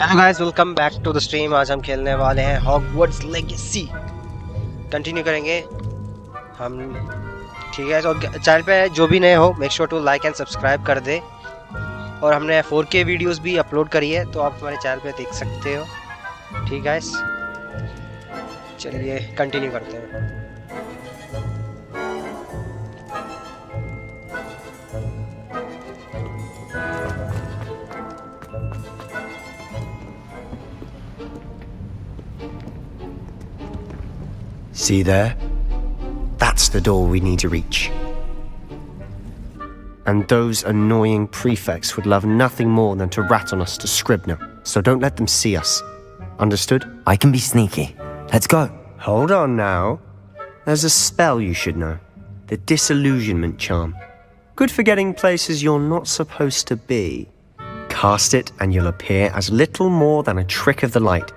Hello guys, welcome back to the stream. आज हम खेलने वाले हैं हॉगवर्ट्स लेगेसी। कंटिन्यू करेंगे हम। ठीक है, तो चैनल पे जो भी नए हो make sure to like and subscribe कर दे। और हमने 4K वीडियोस भी अपलोड करी है, तो आप हमारे चैनल पे देख सकते हो। ठीक है, चलिए कंटिन्यू करते हैं। See there? That's the door we need to reach. And those annoying prefects would love nothing more than to rat on us to Scribner, so don't let them see us. Understood? I can be sneaky. Let's go. Hold on now. There's a spell you should know. The Disillusionment Charm. Good for getting places you're not supposed to be. Cast it and you'll appear as little more than a trick of the light,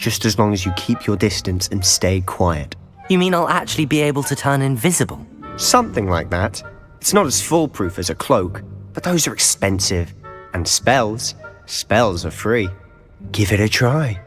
just as long as you keep your distance and stay quiet. You mean I'll actually be able to turn invisible? Something like that. It's not as foolproof as a cloak, but those are expensive. And spells are free. Give it a try.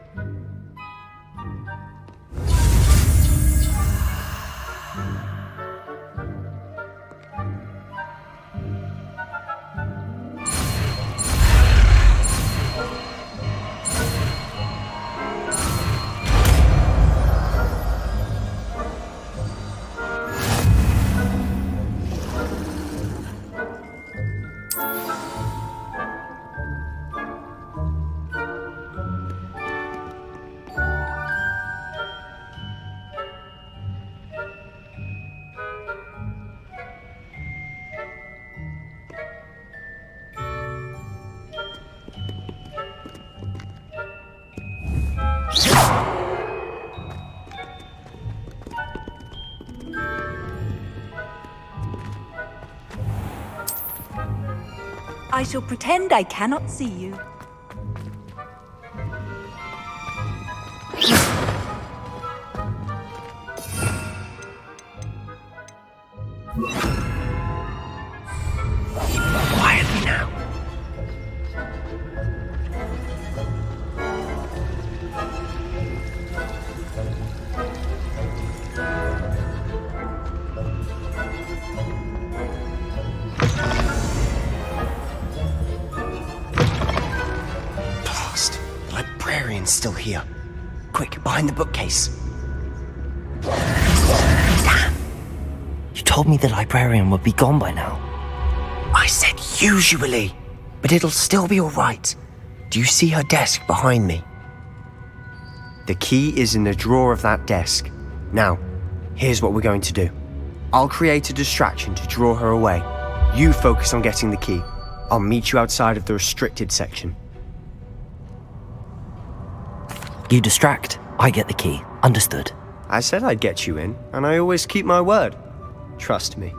I shall pretend I cannot see you. Quietly now. Still here. Quick, behind the bookcase. Damn! You told me the librarian would be gone by now. I said usually, but it'll still be all right. Do you see her desk behind me? The key is in the drawer of that desk. Now, here's what we're going to do. I'll create a distraction to draw her away. You focus on getting the key. I'll meet you outside of the restricted section. You distract, I get the key. Understood. I said I'd get you in, and I always keep my word. Trust me.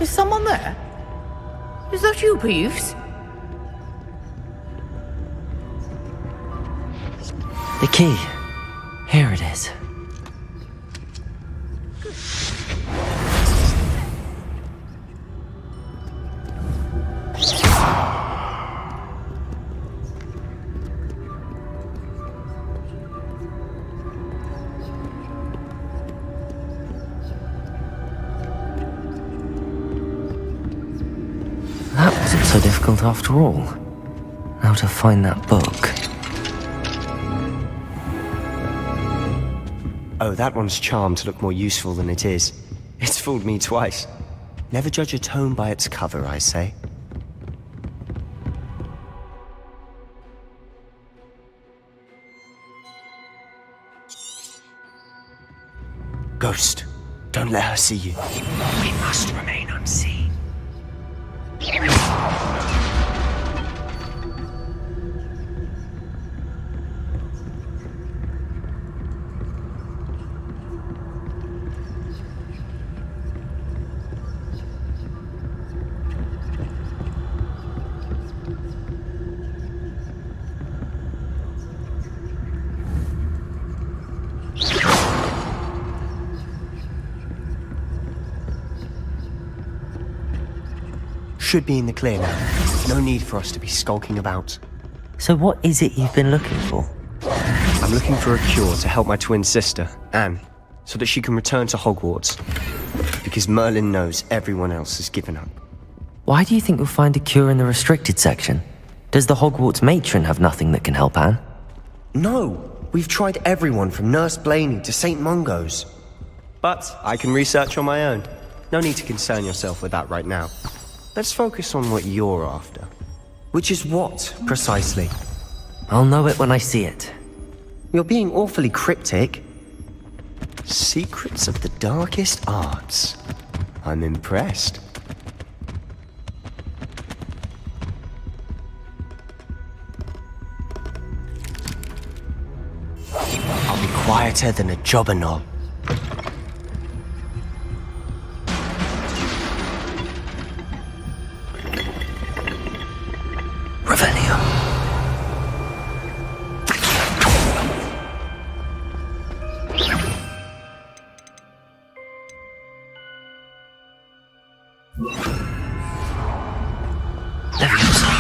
Is someone there? Is that you, Peeves? The key. Here it is. That wasn't so difficult after all. Now to find that book. Oh, that one's charmed to look more useful than it is. It's fooled me twice. Never judge a tome by its cover, I say. Ghost, don't let her see you. We must remain unseen. should be in the clear now. No need for us to be skulking about. So what is it you've been looking for? I'm looking for a cure to help my twin sister, Anne, so that she can return to Hogwarts. Because Merlin knows everyone else has given up. Why do you think you'll find a cure in the restricted section? Does the Hogwarts matron have nothing that can help Anne? No! We've tried everyone from Nurse Blaney to St. Mungo's. But I can research on my own. No need to concern yourself with that right now. Let's focus on what you're after. Which is what, precisely? I'll know it when I see it. You're being awfully cryptic. Secrets of the darkest arts. I'm impressed. I'll be quieter than a jobberknoll. Revelio. Leviosa.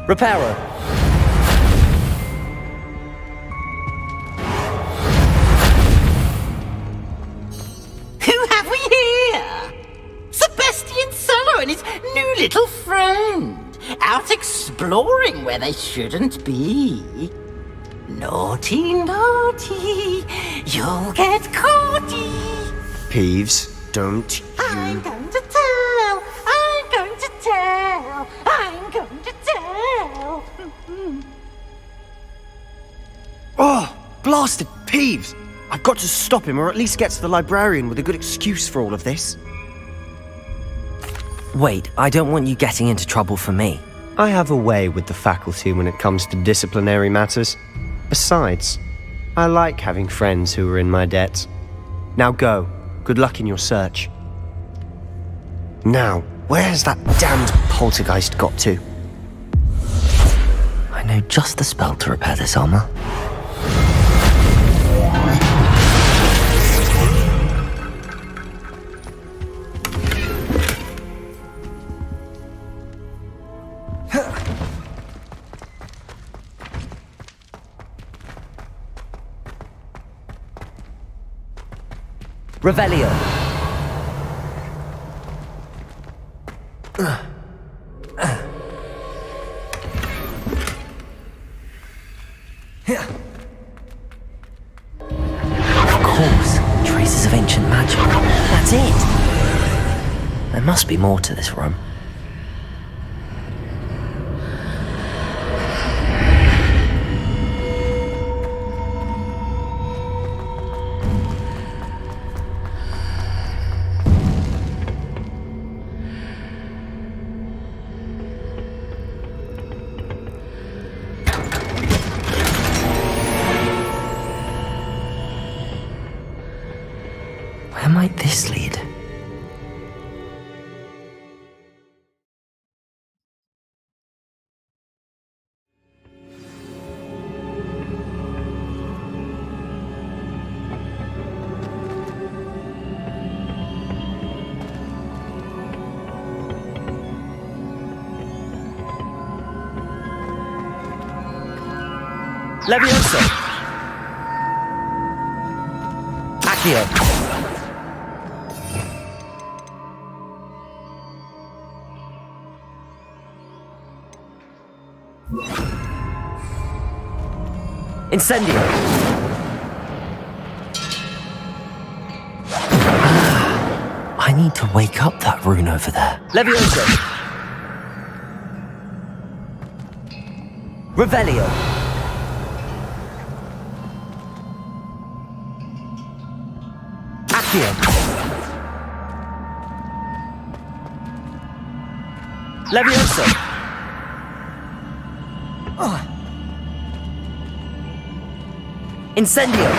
Reparo. Who have we here? Sebastian Solo and his new little friend, out exploring where they shouldn't be. Naughty, naughty, you'll get caughty. Peeves, don't I'm you... going to tell, I'm going to tell, I'm going to tell. Oh, blasted Peeves! I've got to stop him, or at least get to the librarian with a good excuse for all of this. Wait, I don't want you getting into trouble for me. I have a way with the faculty when it comes to disciplinary matters. Besides, I like having friends who are in my debt. Now go. Good luck in your search. Now, where has that damned poltergeist got to? I know just the spell to repair this armor. Revelio. Of course, traces of ancient magic. That's it. There must be more to this room. Where might this lead? Leviosa! Accio! Incendio! I need to wake up that rune over there. Leviosa! Revelio! Accio! Leviosa! Incendio!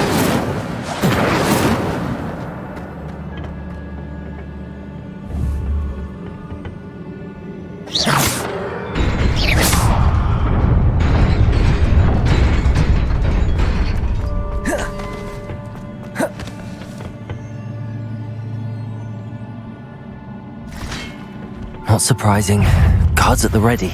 Not surprising. Guards at the ready.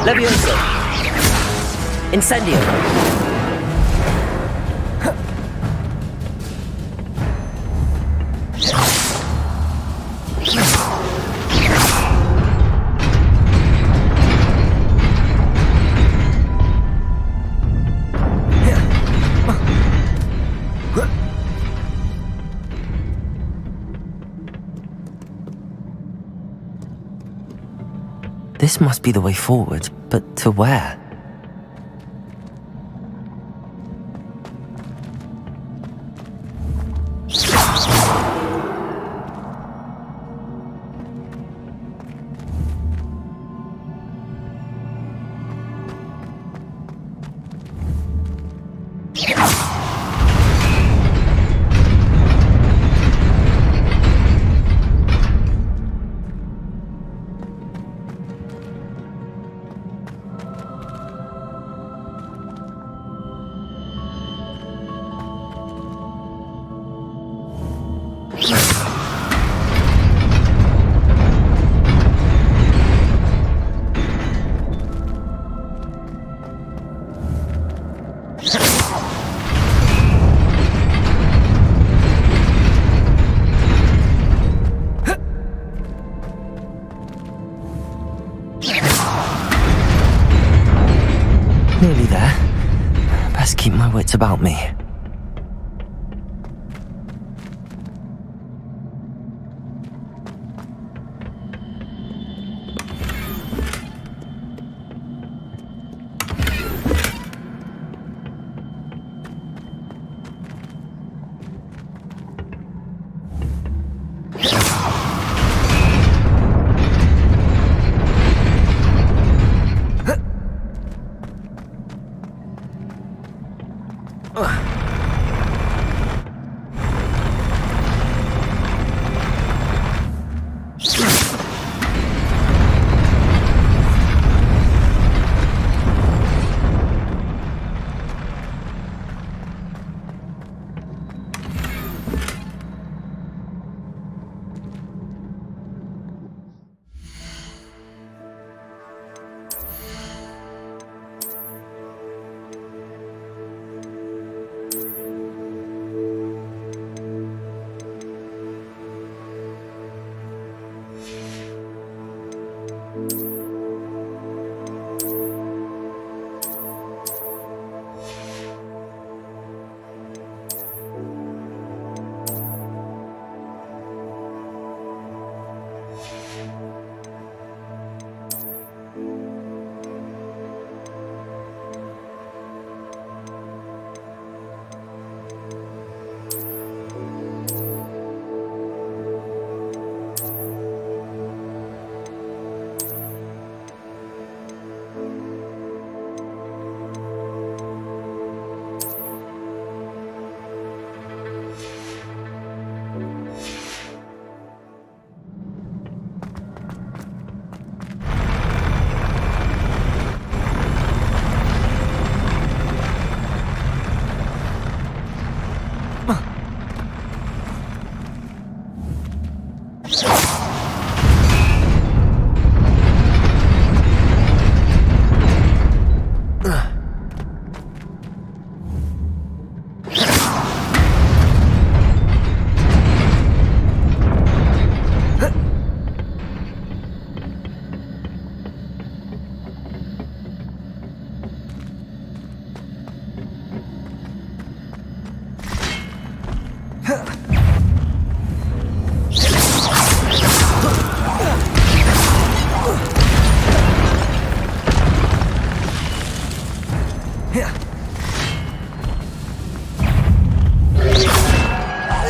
Levioso. Incendio. This must be the way forward, but to where?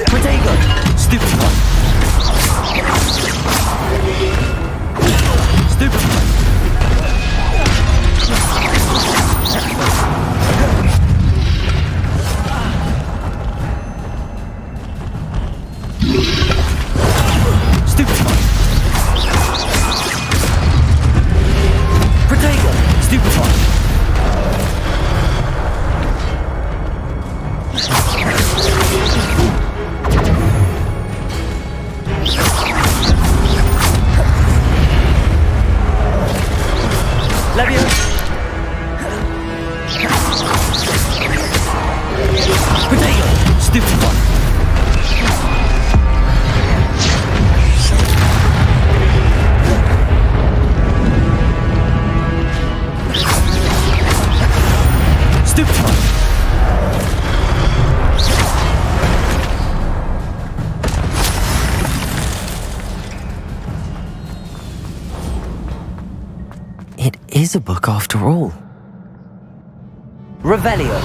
Protego! Stupid one! Stupid one! Stupid one! Protego! Stupid one! Levio! Protego! Stupid one! Stupid one! It is a book after all. Revelio.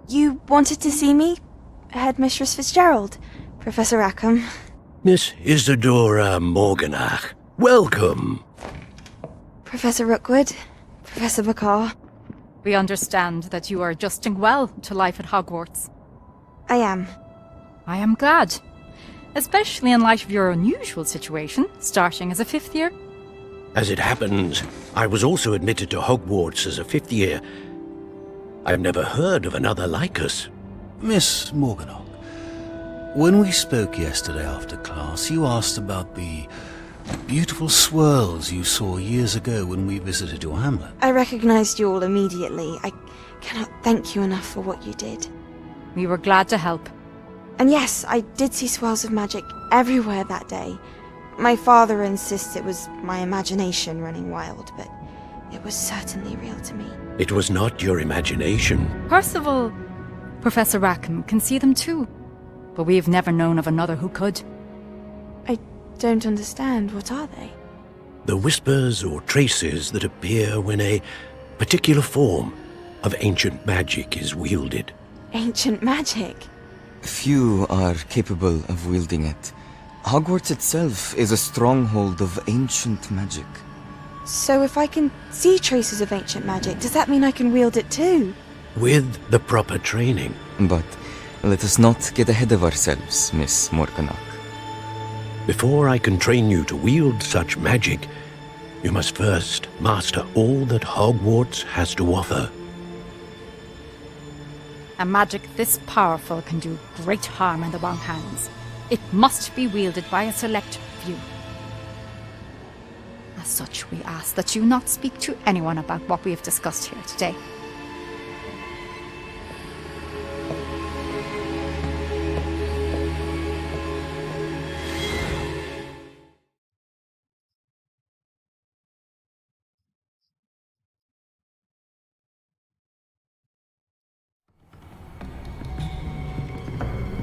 You wanted to see me? Headmistress Fitzgerald? Professor Rackham? Miss Isadora Morganach, welcome. Professor Rookwood? Professor McCaw? We understand that you are adjusting well to life at Hogwarts. I am. I am glad. Especially in light of your unusual situation, starting as a 5th year. As it happens, I was also admitted to Hogwarts as a 5th year. I've never heard of another like us. Miss Morganach, when we spoke yesterday after class, you asked about the beautiful swirls you saw years ago when we visited your hamlet. I recognized you all immediately. I cannot thank you enough for what you did. We were glad to help. And yes, I did see swirls of magic everywhere that day. My father insists it was my imagination running wild, but it was certainly real to me. It was not your imagination. Percival, Professor Rackham can see them too, but we've never known of another who could. I don't understand. What are they? The whispers or traces that appear when a particular form of ancient magic is wielded. Ancient magic? Few are capable of wielding it. Hogwarts itself is a stronghold of ancient magic. So if I can see traces of ancient magic, does that mean I can wield it too? With the proper training. But let us not get ahead of ourselves, Miss Morganach. Before I can train you to wield such magic, you must first master all that Hogwarts has to offer. A magic this powerful can do great harm in the wrong hands. It must be wielded by a select few. As such, we ask that you not speak to anyone about what we have discussed here today.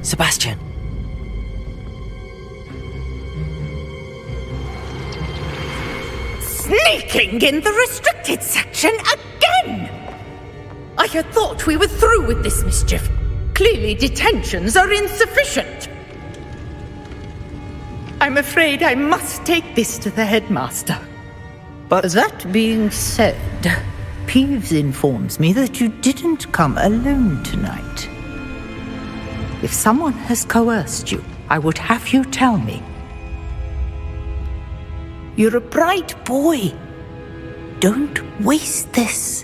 Sebastian. Sneaking in the restricted section again! I had thought we were through with this mischief. Clearly detentions are insufficient. I'm afraid I must take this to the headmaster. But that being said, Peeves informs me that you didn't come alone tonight. If someone has coerced you, I would have you tell me. You're a bright boy. Don't waste this.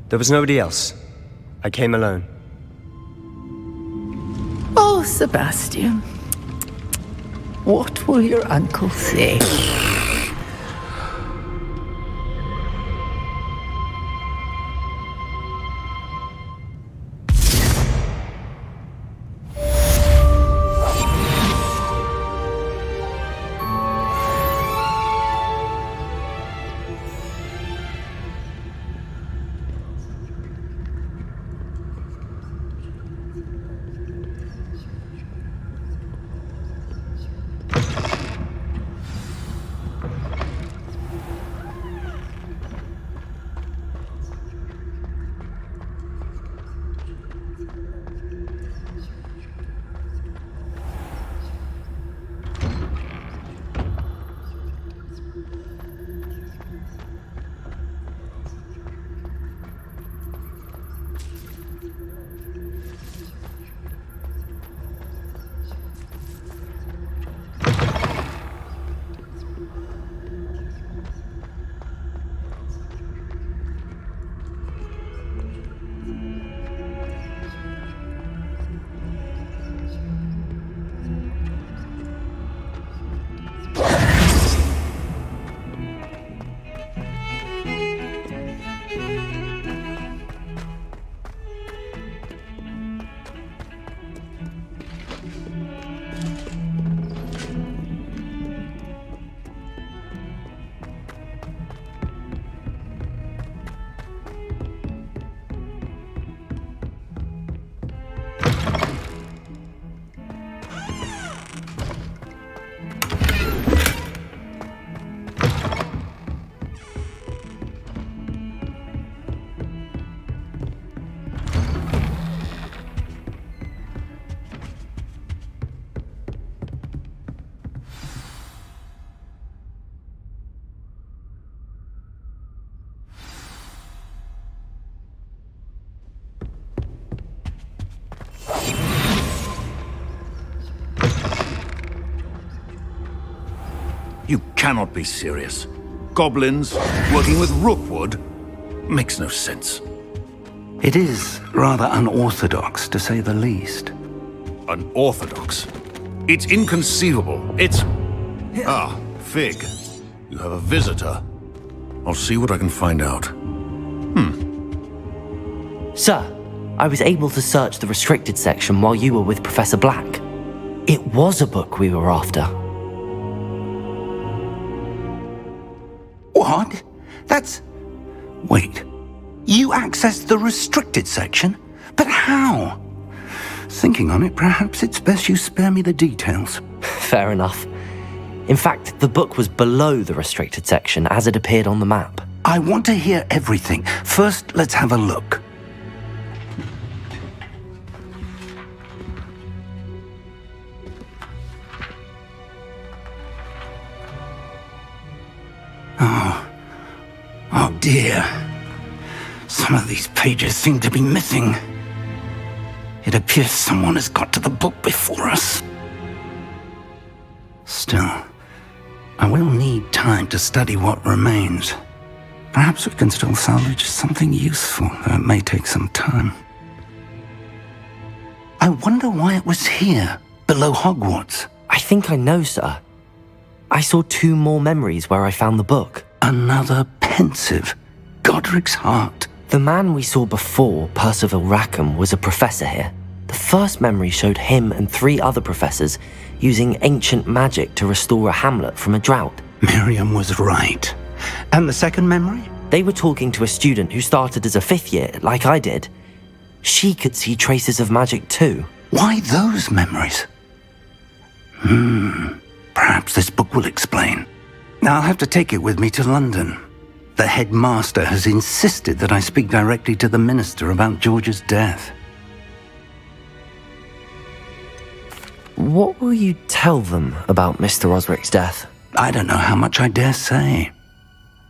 There was nobody else. I came alone. Oh, Sebastian. What will your uncle say? You cannot be serious. Goblins working with Rookwood makes no sense. It is rather unorthodox, to say the least. Unorthodox? It's inconceivable. It's... Ah, Fig. You have a visitor. I'll see what I can find out. Sir, I was able to search the restricted section while you were with Professor Black. It was a book we were after. What? That's... Wait. You accessed the restricted section? But how? Thinking on it, perhaps it's best you spare me the details. Fair enough. In fact, the book was below the restricted section as it appeared on the map. I want to hear everything. First, let's have a look. Oh dear. Some of these pages seem to be missing. It appears someone has got to the book before us. Still, I will need time to study what remains. Perhaps we can still salvage something useful, though it may take some time. I wonder why it was here, below Hogwarts. I think I know, sir. I saw 2 more memories where I found the book. Another pensive, Godric's heart. The man we saw before, Percival Rackham, was a professor here. The first memory showed him and 3 other professors using ancient magic to restore a hamlet from a drought. Miriam was right. And the second memory? They were talking to a student who started as a 5th year, like I did. She could see traces of magic too. Why those memories? Perhaps this book will explain. I'll have to take it with me to London. The headmaster has insisted that I speak directly to the minister about George's death. What will you tell them about Mr. Osric's death? I don't know how much I dare say.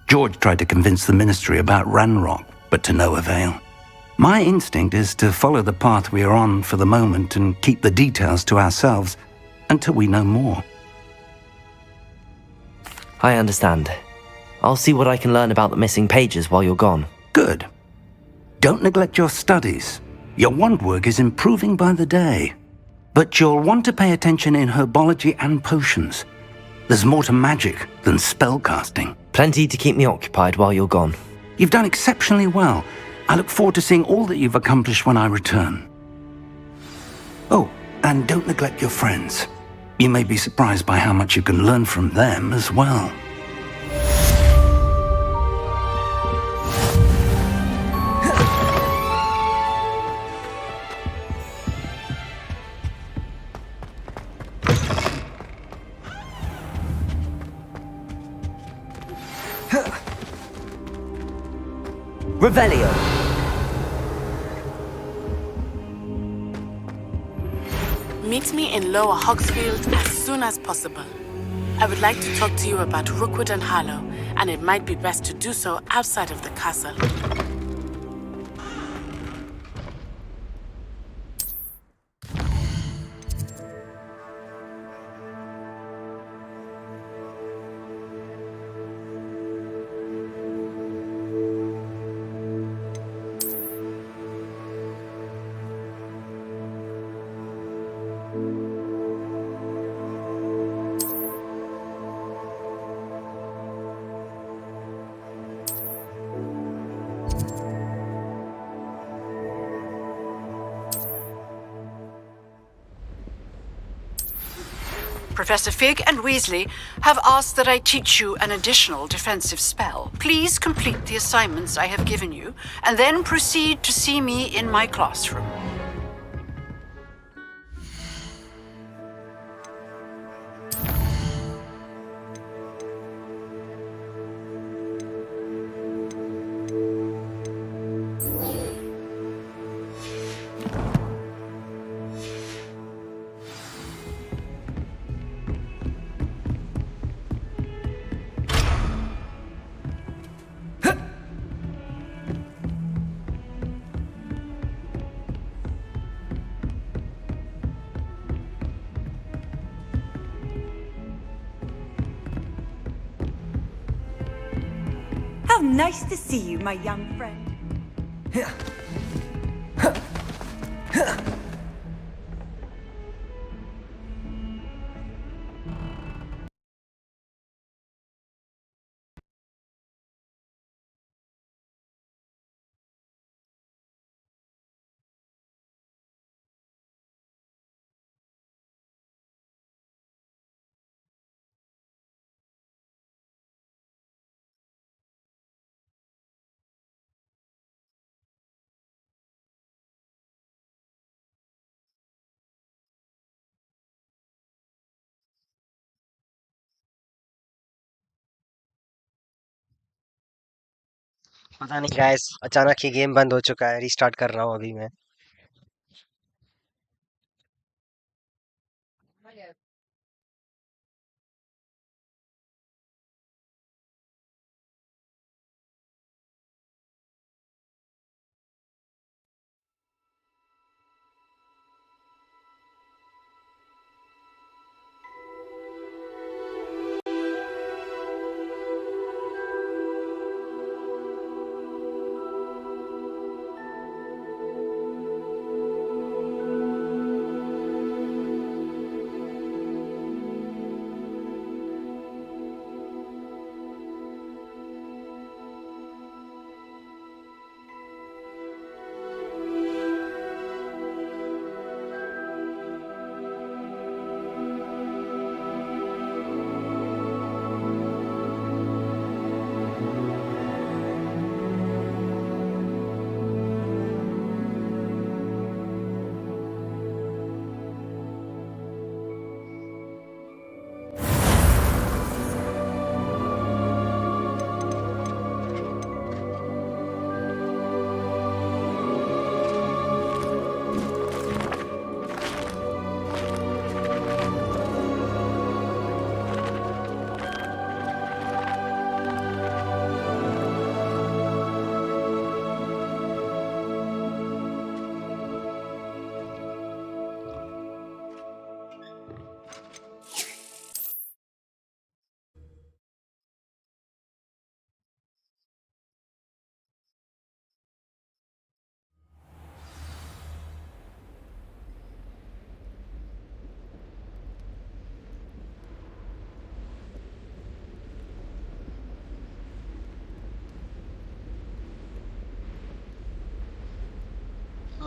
George tried to convince the ministry about Ranrock, but to no avail. My instinct is to follow the path we are on for the moment and keep the details to ourselves until we know more. I understand. I'll see what I can learn about the missing pages while you're gone. Good. Don't neglect your studies. Your wand work is improving by the day. But you'll want to pay attention in herbology and potions. There's more to magic than spellcasting. Plenty to keep me occupied while you're gone. You've done exceptionally well. I look forward to seeing all that you've accomplished when I return. Oh, and don't neglect your friends. You may be surprised by how much you can learn from them as well. Revelio. Meet me in Lower Hogsfield as soon as possible. I would like to talk to you about Rookwood and Harlow, and it might be best to do so outside of the castle. Professor Fig and Weasley have asked that I teach you an additional defensive spell. Please complete the assignments I have given you, and then proceed to see me in my classroom. How nice to see you, my young friend. पता नहीं guys, अचानक ही game बंद हो चुका है। Restart कर रहा हूँ अभी मैं।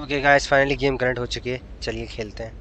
Okay guys, finally game connect हो चुकी है। चलिए खेलते हैं।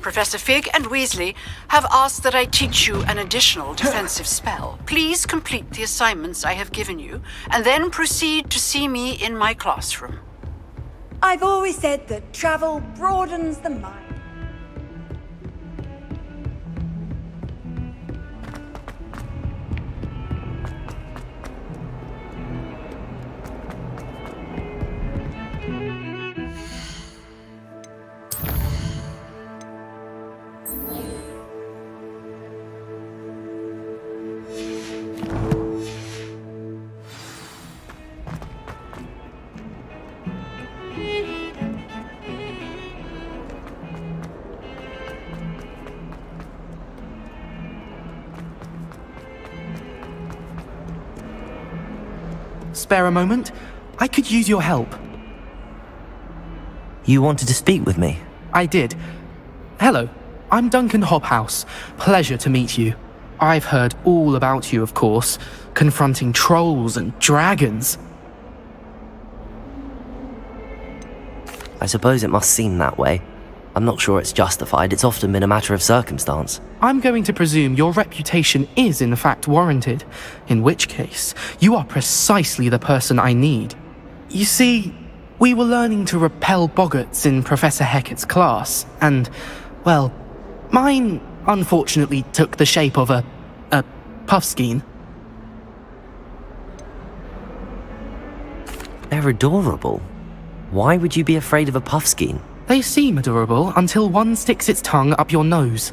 Professor Fig and Weasley have asked that I teach you an additional defensive spell. Please complete the assignments I have given you, and then proceed to see me in my classroom. I've always said that travel broadens the mind. Spare a moment? I could use your help. You wanted to speak with me? I did. Hello, I'm Duncan Hobhouse. Pleasure to meet you. I've heard all about you, of course, confronting trolls and dragons. I suppose it must seem that way. I'm not sure it's justified. It's often been a matter of circumstance. I'm going to presume your reputation is in fact warranted, in which case, you are precisely the person I need. You see, we were learning to repel boggarts in Professor Hecat's class, and, well, mine unfortunately took the shape of a puffskein. They're adorable. Why would you be afraid of a puffskein? They seem adorable until one sticks its tongue up your nose.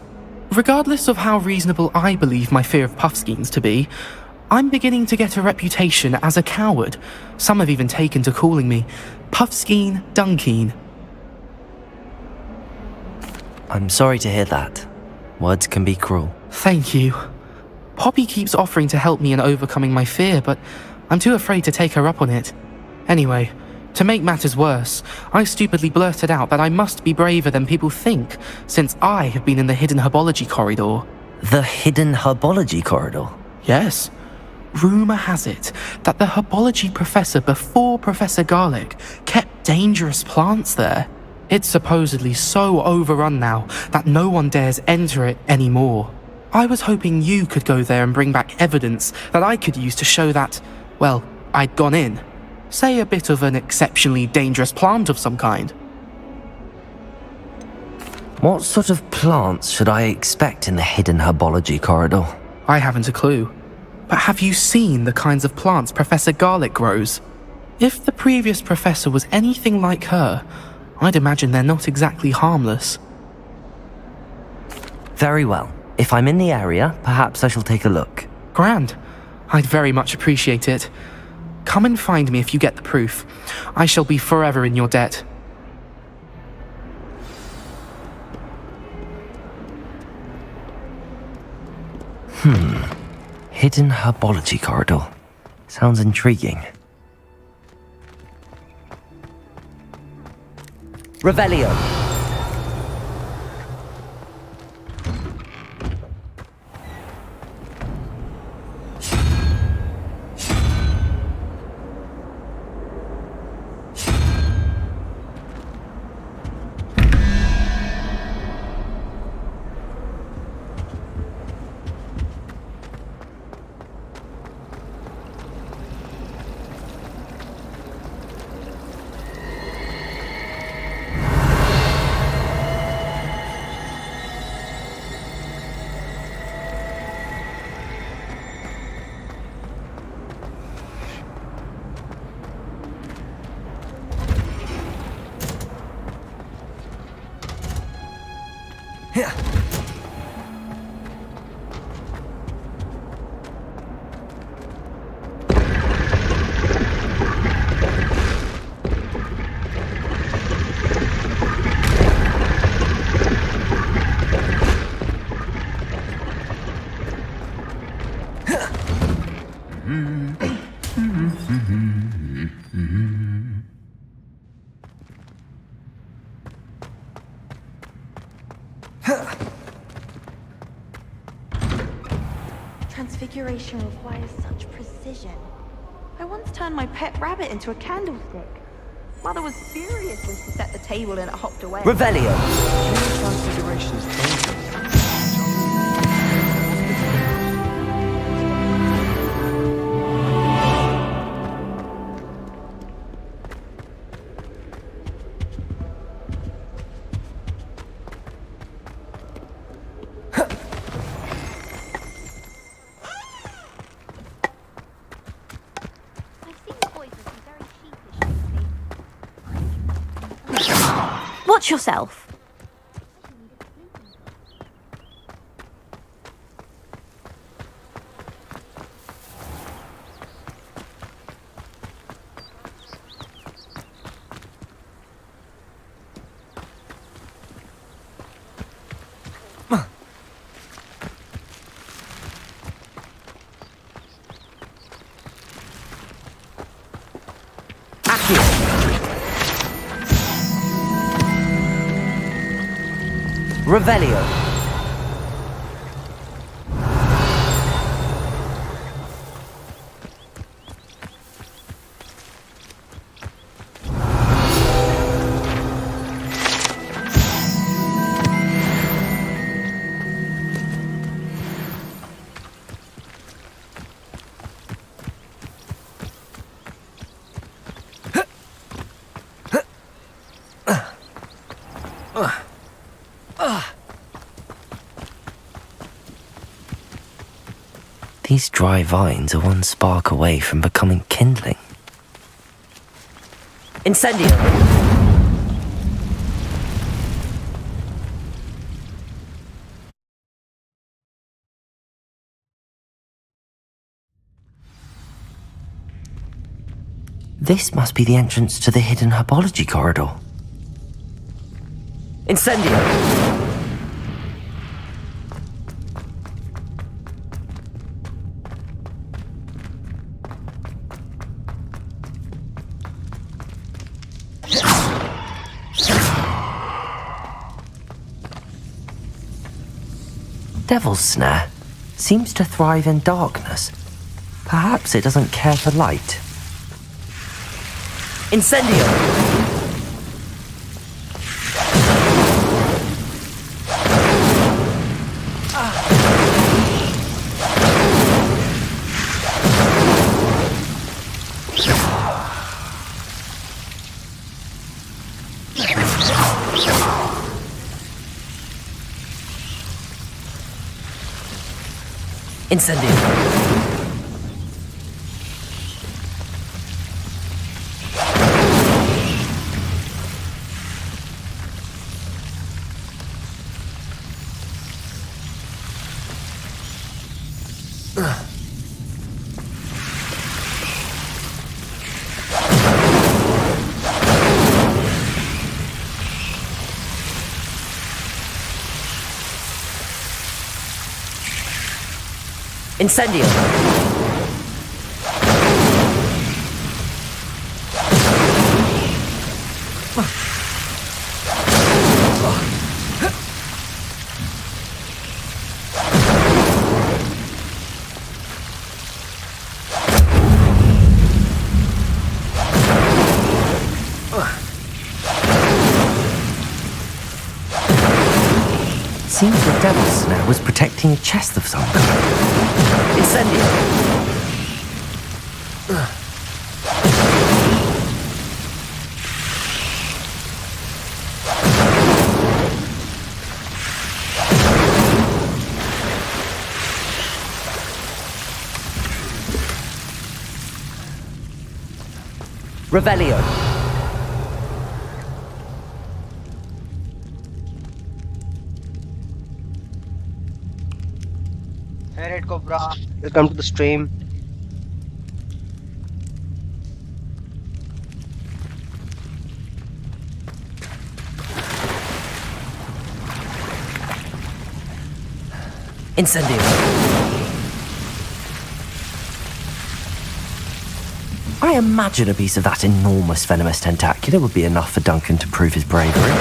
Regardless of how reasonable I believe my fear of puffskeins to be, I'm beginning to get a reputation as a coward. Some have even taken to calling me Puffskein Dunkeen. I'm sorry to hear that. Words can be cruel. Thank you. Poppy keeps offering to help me in overcoming my fear, but I'm too afraid to take her up on it. Anyway, to make matters worse, I stupidly blurted out that I must be braver than people think, since I have been in the hidden herbology corridor. The hidden herbology corridor? Yes. Rumour has it that the herbology professor before Professor Garlic kept dangerous plants there. It's supposedly so overrun now that no one dares enter it anymore. I was hoping you could go there and bring back evidence that I could use to show that, well, I'd gone in. Say a bit of an exceptionally dangerous plant of some kind. What sort of plants should I expect in the hidden herbology corridor? I haven't a clue. But have you seen the kinds of plants Professor Garlic grows? If the previous professor was anything like her, I'd imagine they're not exactly harmless. Very well. If I'm in the area, perhaps I shall take a look. Grand. I'd very much appreciate it. Come and find me if you get the proof. I shall be forever in your debt. Hidden herbology corridor. Sounds intriguing. Revelio. Transfiguration requires such precision. I once turned my pet rabbit into a candlestick. Mother was furious when she set the table and it hopped away. Revelio. Transfiguration is dangerous. Watch yourself. Revelio. These dry vines are one spark away from becoming kindling. Incendio. This must be the entrance to the hidden herbology corridor. Incendio! Devil's Snare seems to thrive in darkness. Perhaps it doesn't care for light. Incendio! Incendio! Incendio! Seems the Devil's Snare was protecting a chest of some kind. Incendio! Revelio! Hey Red Cobra, welcome to the stream. Incendio! I imagine a piece of that enormous venomous tentacular would be enough for Duncan to prove his bravery.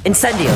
Incendio!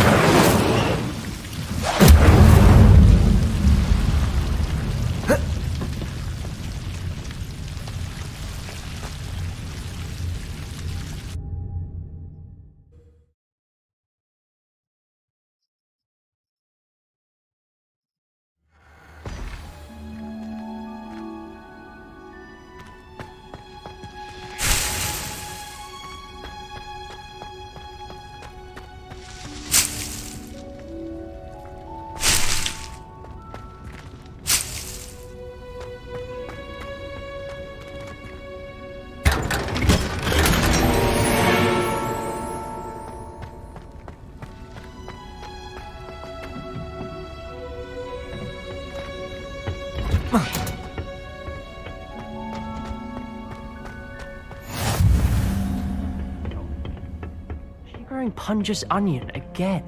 Punja's onion again.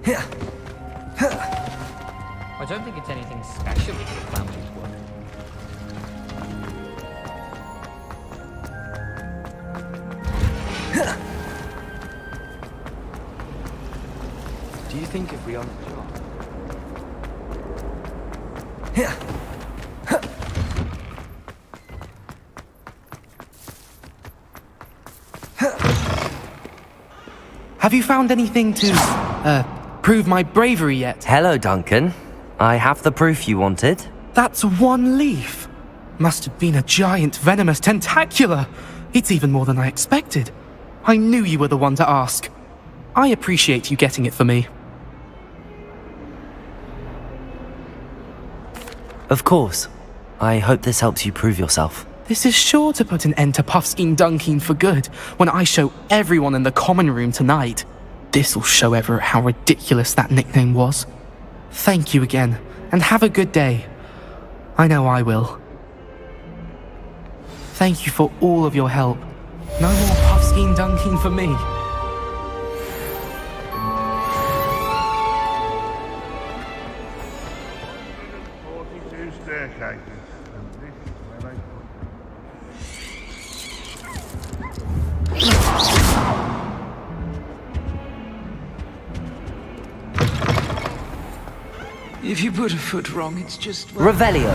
I don't think it's anything special if your family's work. Do you think if we aren't the job? Have you found anything to, prove my bravery yet? Hello, Duncan. I have the proof you wanted. That's one leaf. Must have been a giant venomous tentacula. It's even more than I expected. I knew you were the one to ask. I appreciate you getting it for me. Of course. I hope this helps you prove yourself. This is sure to put an end to Puffskein Dunkeen for good when I show everyone in the common room tonight. This'll show Everett how ridiculous that nickname was. Thank you again, and have a good day. I know I will. Thank you for all of your help. No more Puffskein Dunkeen for me. If you put a foot wrong, it's just... Revelio.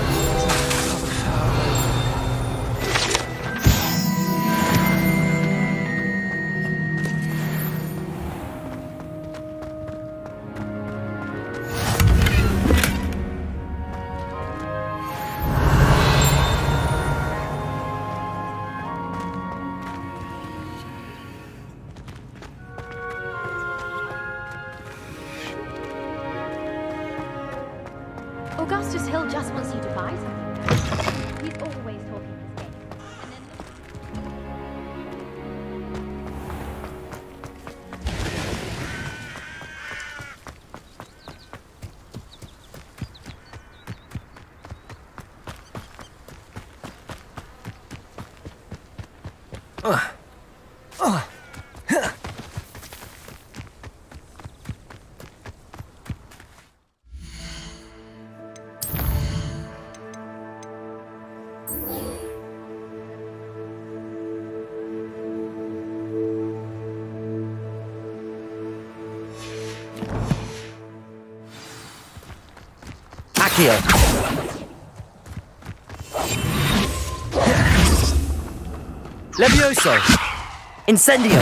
Augustus Hill just wants you to buy something. He's always talking his game. Accio. Levioso. Incendio.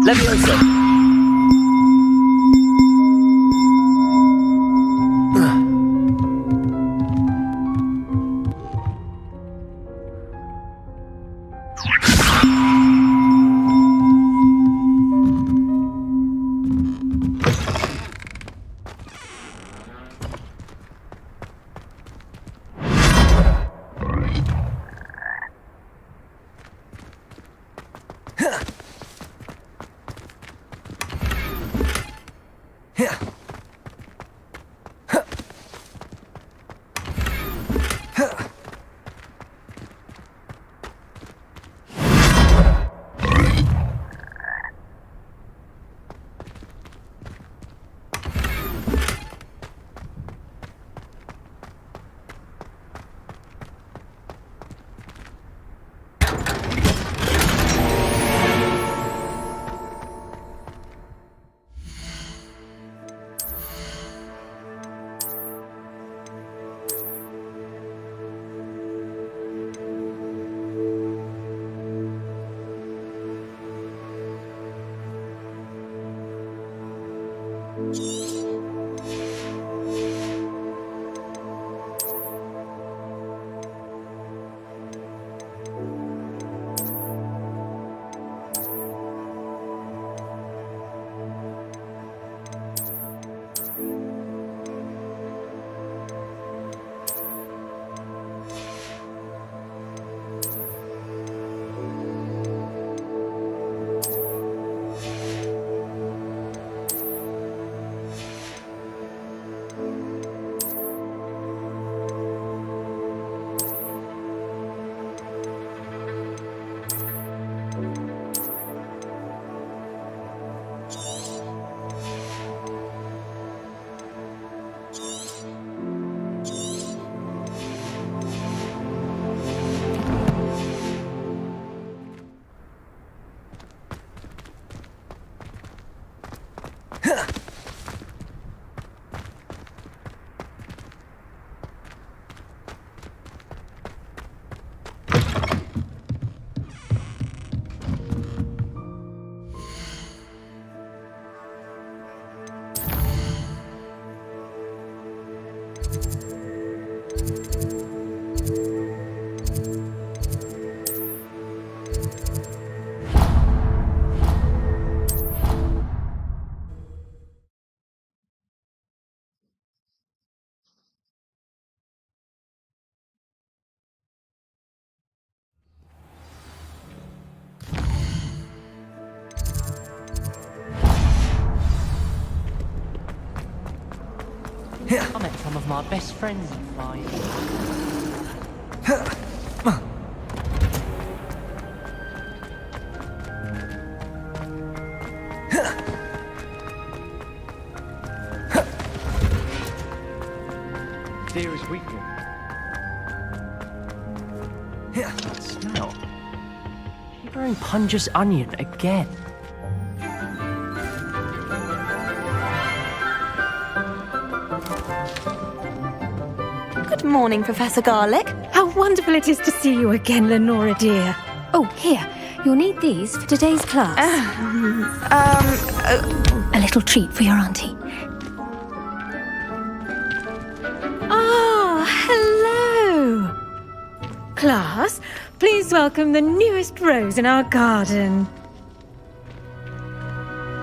Levioso. I met some of my best friends in flying. Fear is weakness. That smell. Shivering Punja's onion again. Good morning, Professor Garlic. How wonderful it is to see you again, Lenora dear. Oh, here. You'll need these for today's class. A little treat for your auntie. Oh, hello! Class, please welcome the newest rose in our garden.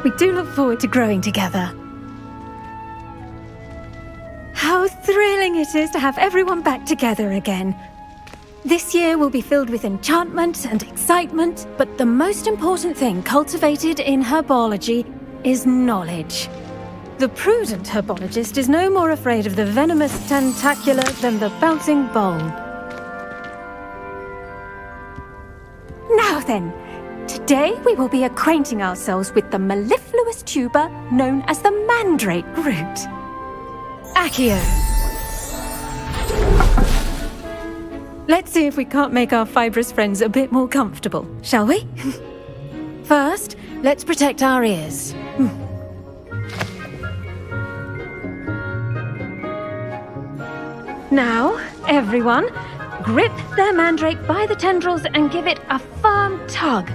We do look forward to growing together. How thrilling it is to have everyone back together again. This year will be filled with enchantment and excitement, but the most important thing cultivated in herbology is knowledge. The prudent herbologist is no more afraid of the venomous tentacula than the bouncing bulb. Now then, today we will be acquainting ourselves with the mellifluous tuber known as the mandrake root. Accio. Let's see if we can't make our fibrous friends a bit more comfortable, shall we? First, let's protect our ears. Now, everyone, grip their mandrake by the tendrils and give it a firm tug.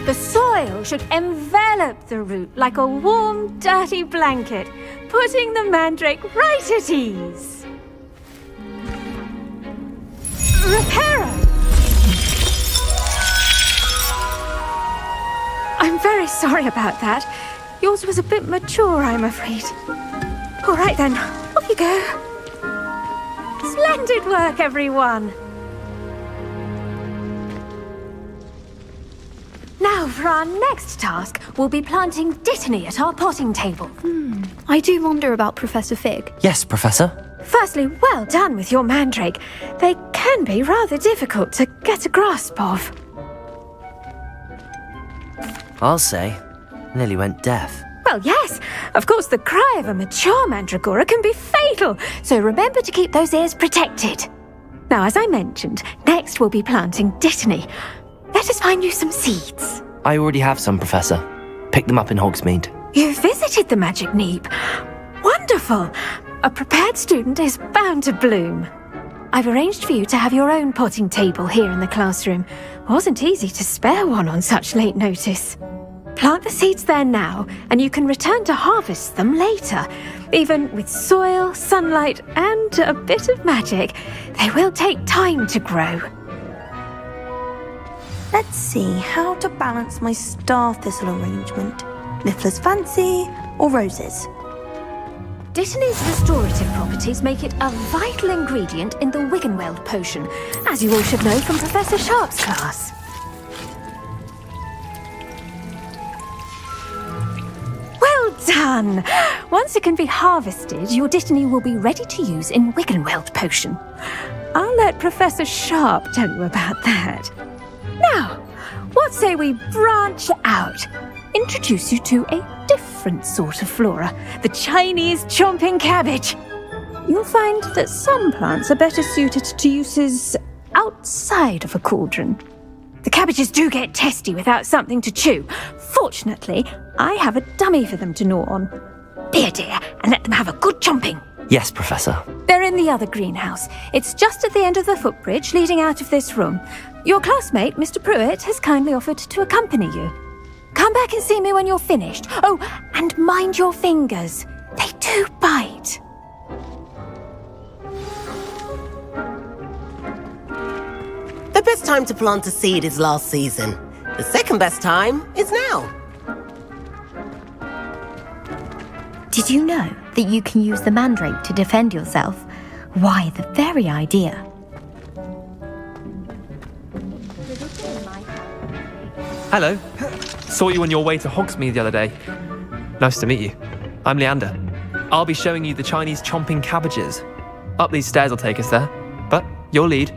The soil should envelop the root like a warm, dirty blanket, putting the mandrake right at ease. Reparo! I'm very sorry about that. Yours was a bit mature, I'm afraid. All right then, off you go. Splendid work, everyone. Now, for our next task, we'll be planting Dittany at our potting table. I do wonder about Professor Fig. Yes, Professor. Firstly, well done with your mandrake. They can be rather difficult to get a grasp of. I'll say. Nearly went deaf. Well, yes. Of course, the cry of a mature mandragora can be fatal, so remember to keep those ears protected. Now, as I mentioned, next we'll be planting Dittany. Let us find you some seeds. I already have some, Professor. Pick them up in Hogsmeade. You visited the Magic Neep. Wonderful. A prepared student is bound to bloom. I've arranged for you to have your own potting table here in the classroom. Wasn't easy to spare one on such late notice. Plant the seeds there now, and you can return to harvest them later. Even with soil, sunlight, and a bit of magic, they will take time to grow. Let's see how to balance my star thistle arrangement. Niffler's fancy or roses? Dittany's restorative properties make it a vital ingredient in the Wiggenweld potion, as you all should know from Professor Sharp's class. Well done! Once it can be harvested, your Dittany will be ready to use in Wiggenweld potion. I'll let Professor Sharp tell you about that. Now, what say we branch out? Introduce you to a different sort of flora, the Chinese chomping cabbage. You'll find that some plants are better suited to uses outside of a cauldron. The cabbages do get testy without something to chew. Fortunately, I have a dummy for them to gnaw on. Be a dear and let them have a good chomping. Yes, Professor. They're in the other greenhouse. It's just at the end of the footbridge leading out of this room. Your classmate, Mr. Pruitt, has kindly offered to accompany you. Come back and see me when you're finished. Oh, and mind your fingers. They do bite. The best time to plant a seed is last season. The second best time is now. Did you know that you can use the mandrake to defend yourself? Why, the very idea. Hello. Saw you on your way to Hogsmeade the other day. Nice to meet you. I'm Leander. I'll be showing you the Chinese chomping cabbages. Up these stairs will take us there, but your lead.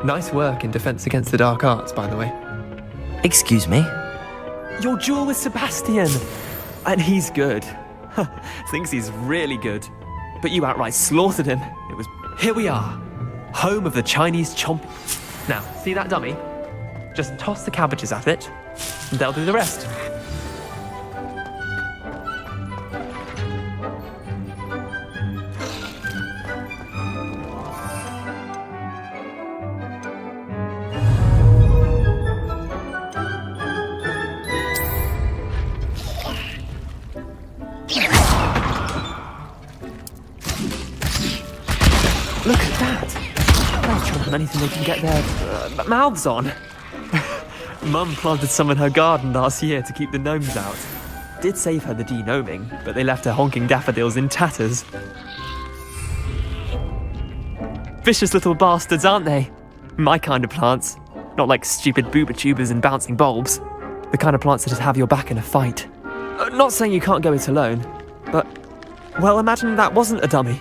Nice work in Defense Against the Dark Arts, by the way. Excuse me? Your duel with Sebastian! And he's good. Thinks he's really good. But you outright slaughtered him. Here we are. Home of the Chinese chomp. Now, see that dummy? Just toss the cabbages at it, and they'll do the rest. Look at that! They're chomping anything they can get their mouths on. Mum planted some in her garden last year to keep the gnomes out. Did save her the de-gnoming, but they left her honking daffodils in tatters. Vicious little bastards, aren't they? My kind of plants. Not like stupid booba tubers and bouncing bulbs. The kind of plants that just have your back in a fight. Not saying you can't go it alone, but, well, imagine that wasn't a dummy.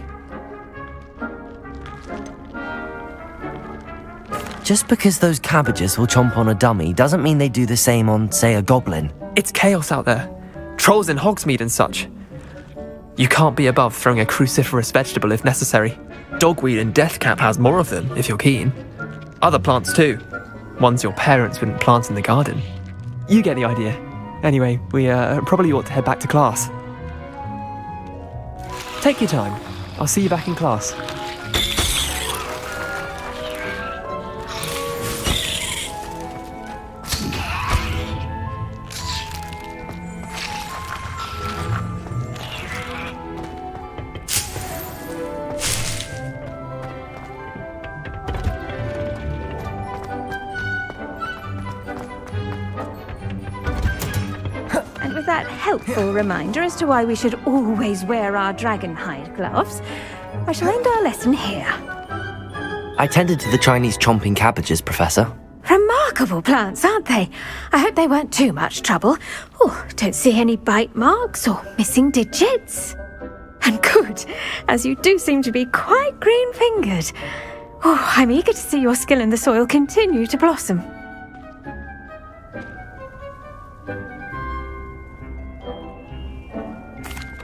Just because those cabbages will chomp on a dummy doesn't mean they do the same on, say, a goblin. It's chaos out there. Trolls in Hogsmeade and such. You can't be above throwing a cruciferous vegetable if necessary. Dogweed and deathcap has more of them, if you're keen. Other plants too. Ones your parents wouldn't plant in the garden. You get the idea. Anyway, we probably ought to head back to class. Take your time. I'll see you back in class. That helpful reminder as to why we should always wear our dragonhide gloves, I shall end our lesson here. I tended to the Chinese chomping cabbages, Professor. Remarkable plants, aren't they? I hope they weren't too much trouble. Oh, don't see any bite marks or missing digits. And good, as you do seem to be quite green-fingered. Oh, I'm eager to see your skill in the soil continue to blossom.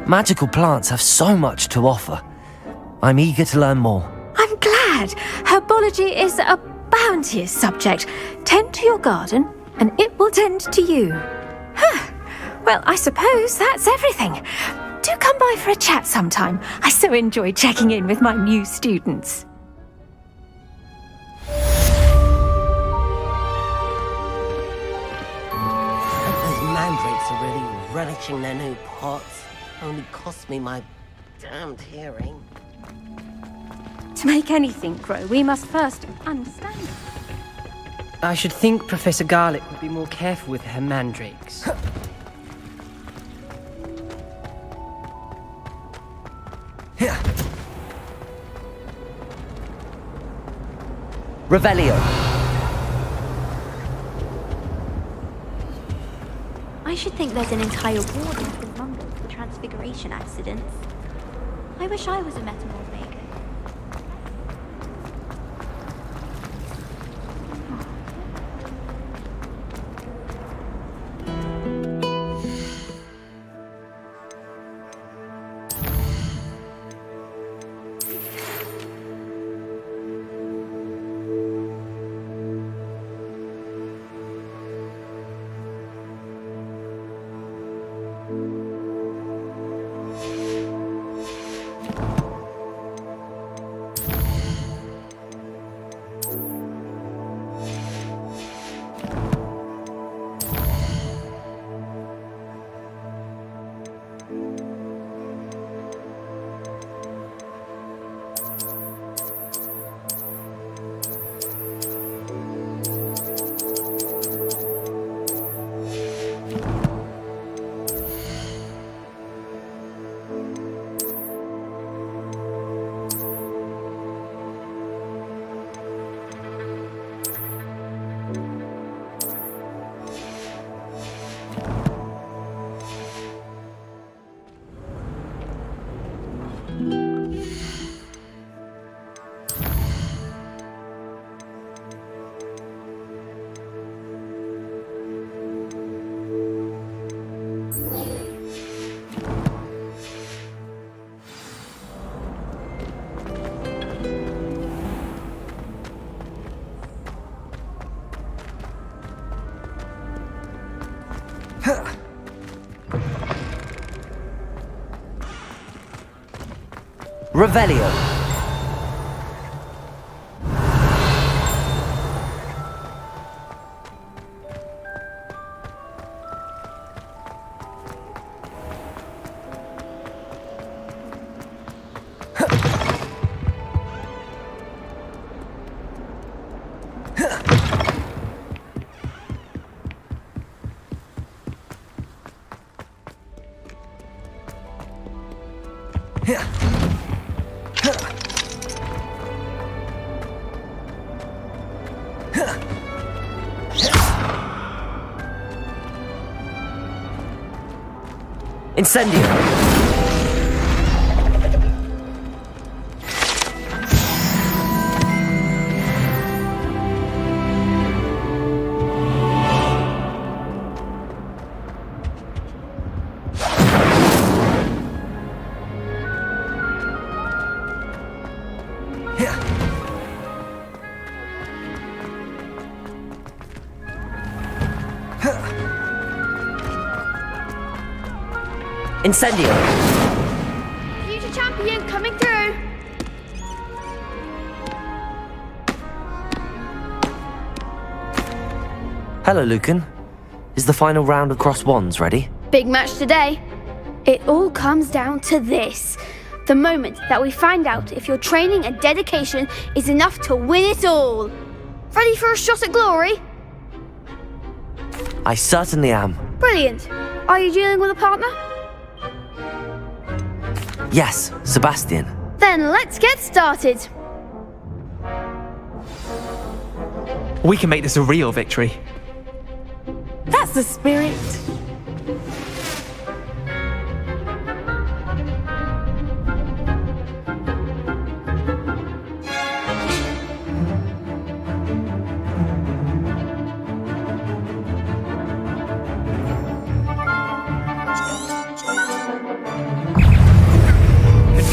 Magical plants have so much to offer. I'm eager to learn more. I'm glad. Herbology is a bounteous subject. Tend to your garden, and it will tend to you. Well, I suppose that's everything. Do come by for a chat sometime. I so enjoy checking in with my new students. Those mandrakes are really relishing their new pots. Only cost me my damned hearing. To make anything grow, we must first understand it. I should think Professor Garlick would be more careful with her mandrakes. Revelio. I should think there's an entire ward in the London for transfiguration accidents. I wish I was a metamorph maker. Revelio. Incendio. Incendio. Future champion coming through. Hello, Lucan. Is the final round of Cross Wands ready? Big match today. It all comes down to this. The moment that we find out if your training and dedication is enough to win it all. Ready for a shot at glory? I certainly am. Brilliant. Are you dealing with a partner? Yes, Sebastian. Then let's get started. We can make this a real victory. That's the spirit.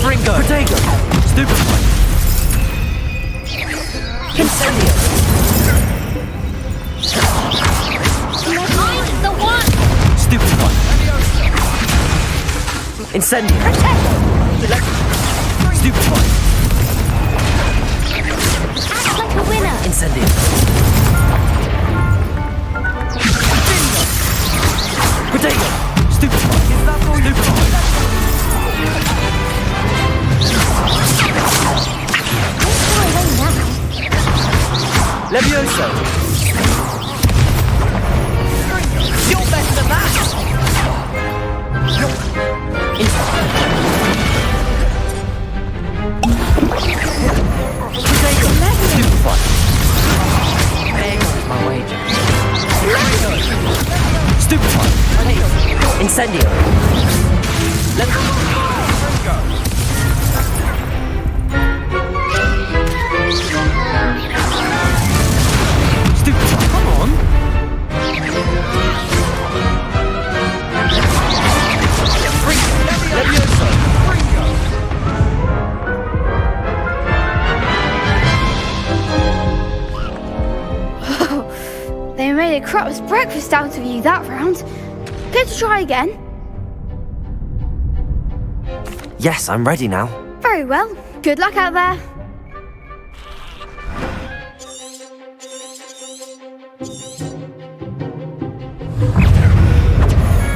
Ringo. Protego. Stupid. Incendio. I'm the one. Stupid one. Incendio. Stupid one. Act like a winner. Incendio. Protego. Stupid one. Stupid one. Levioso! You're better than that! Stupefy! There goes my wager. Stupefy! Incendio! Come on! Levioso! They made a crap's breakfast out of you that round. Going to try again? Yes, I'm ready now. Very well. Good luck out there.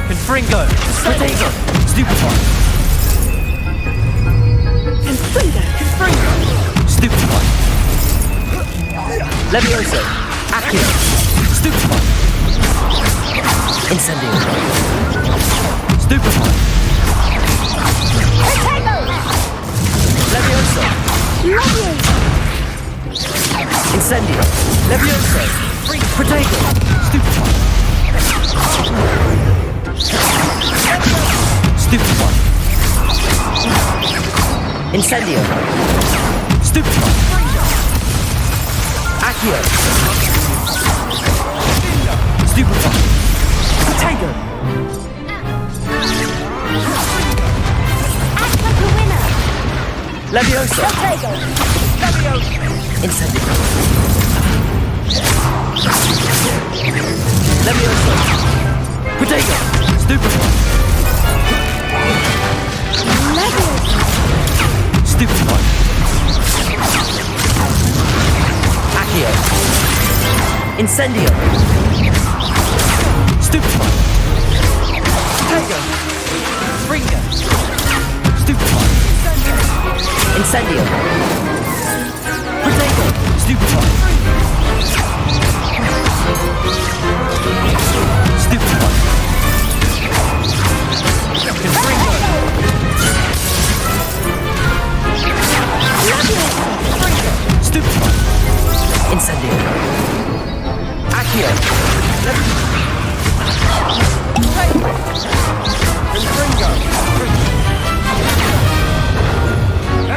Confringo! Protego! Stupefy! Confringo! Stupefy! Levioso! Accio! Stupefy! Incendio! Stupefy! Levioso! Incendio! Levioso! Protego! Stupefy! Stupefy! Incendio. Stupefy. Accio. Stupefy. Potato. Leviosa. Incendio. Leviosa. Potato. Stupefy. Leviosa. Stupefy. Accio. Incendio. Stupefy. Potato. Springer. Stupefy. Incendio. Potato. Stupefy. Stupefy. Confringo. Stupefy. Incendio. Accio. Confringo.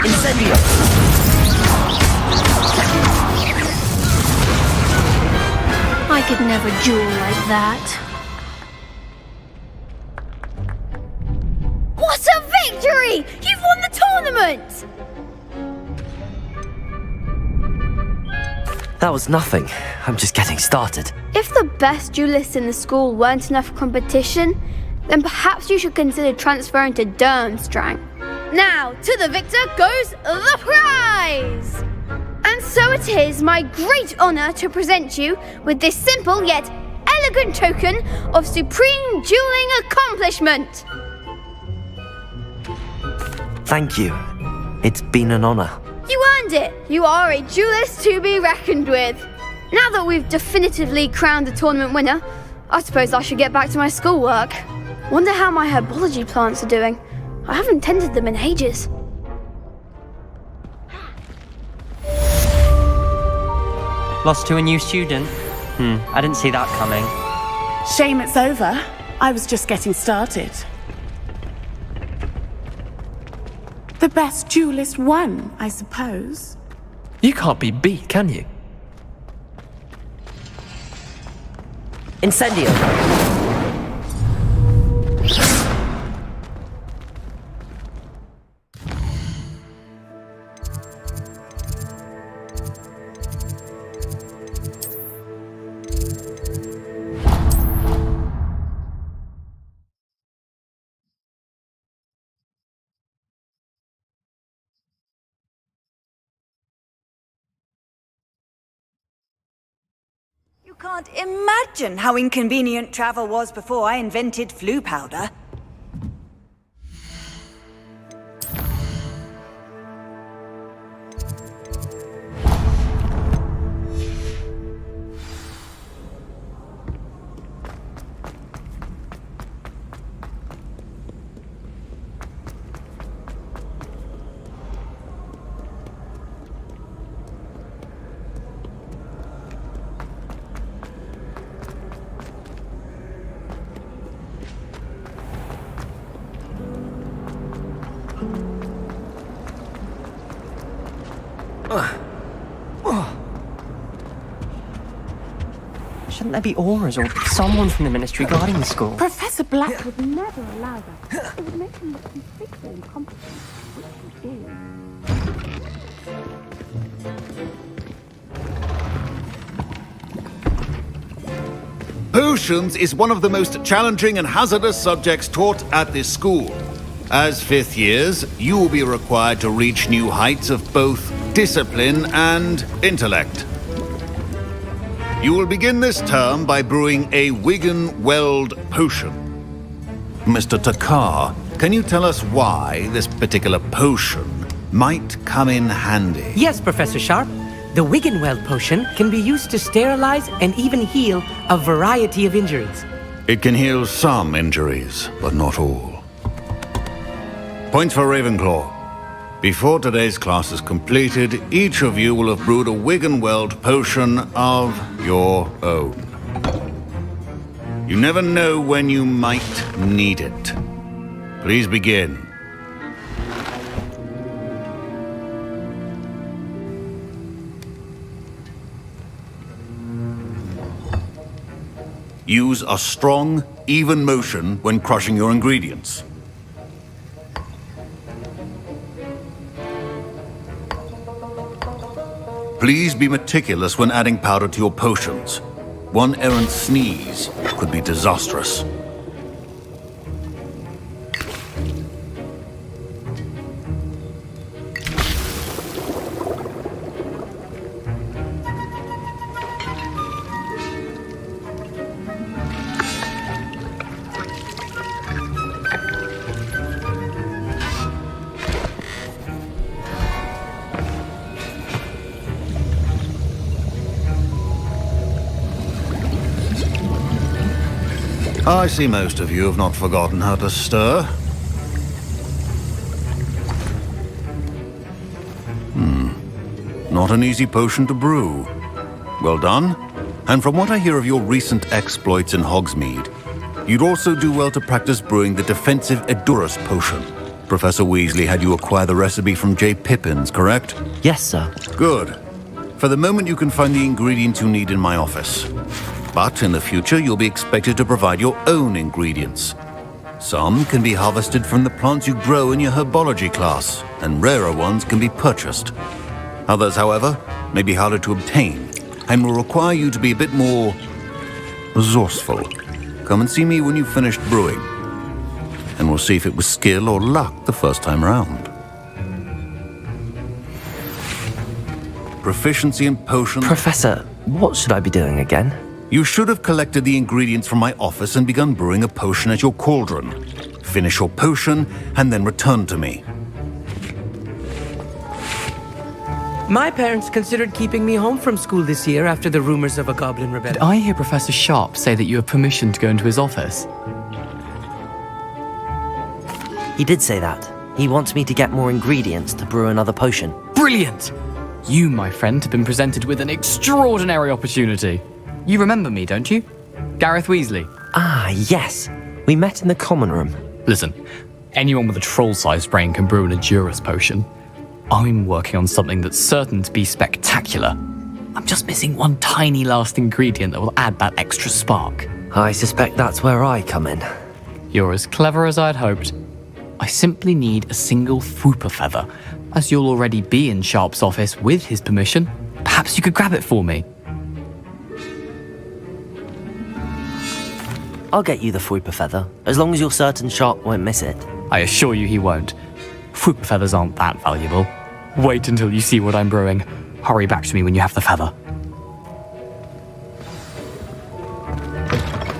Incendio. I could never duel like that. What a victory! You've won the tournament! That was nothing. I'm just getting started. If the best duelists in the school weren't enough competition, then perhaps you should consider transferring to Durmstrang. Now, to the victor goes the prize! And so it is my great honor to present you with this simple yet elegant token of supreme dueling accomplishment. Thank you. It's been an honor. You earned it. You are a duelist to be reckoned with. Now that we've definitively crowned the tournament winner, I suppose I should get back to my schoolwork. Wonder how my herbology plants are doing. I haven't tended them in ages. Lost to a new student? I didn't see that coming. Shame it's over. I was just getting started. The best duelist won, I suppose. You can't be beat, can you? Incendio. You can't imagine how inconvenient travel was before I invented flu powder. Shouldn't there be auras or someone from the ministry guarding the school? Professor Black would never allow that. It would make him look completely incompetent, which he is. Potions is one of the most challenging and hazardous subjects taught at this school. As fifth years, you will be required to reach new heights of both discipline and intellect. You will begin this term by brewing a Wiggenweld potion. Mr. Takar, can you tell us why this particular potion might come in handy? Yes, Professor Sharp. The Wiggenweld potion can be used to sterilize and even heal a variety of injuries. It can heal some injuries, but not all. Points for Ravenclaw. Before today's class is completed, each of you will have brewed a Wiggenweld potion of your own. You never know when you might need it. Please begin. Use a strong, even motion when crushing your ingredients. Please be meticulous when adding powder to your potions. One errant sneeze could be disastrous. I see most of you have not forgotten how to stir. Not an easy potion to brew. Well done. And from what I hear of your recent exploits in Hogsmeade, you'd also do well to practice brewing the defensive Edurus potion. Professor Weasley had you acquire the recipe from J. Pippins, correct? Yes, sir. Good. For the moment, you can find the ingredients you need in my office. But in the future, you'll be expected to provide your own ingredients. Some can be harvested from the plants you grow in your herbology class, and rarer ones can be purchased. Others, however, may be harder to obtain, and will require you to be a bit more resourceful. Come and see me when you've finished brewing, and we'll see if it was skill or luck the first time around. Proficiency in potions... Professor, what should I be doing again? You should have collected the ingredients from my office and begun brewing a potion at your cauldron. Finish your potion, and then return to me. My parents considered keeping me home from school this year after the rumors of a goblin rebellion. Did I hear Professor Sharp say that you have permission to go into his office? He did say that. He wants me to get more ingredients to brew another potion. Brilliant! You, my friend, have been presented with an extraordinary opportunity. You remember me, don't you? Gareth Weasley. Ah, yes. We met in the common room. Listen, anyone with a troll-sized brain can brew an Edurus potion. I'm working on something that's certain to be spectacular. I'm just missing one tiny last ingredient that will add that extra spark. I suspect that's where I come in. You're as clever as I'd hoped. I simply need a single Fwooper feather. As you'll already be in Sharp's office with his permission, perhaps you could grab it for me. I'll get you the Fwooper feather, as long as you're certain Sharp won't miss it. I assure you he won't. Fwooper feathers aren't that valuable. Wait until you see what I'm brewing. Hurry back to me when you have the feather.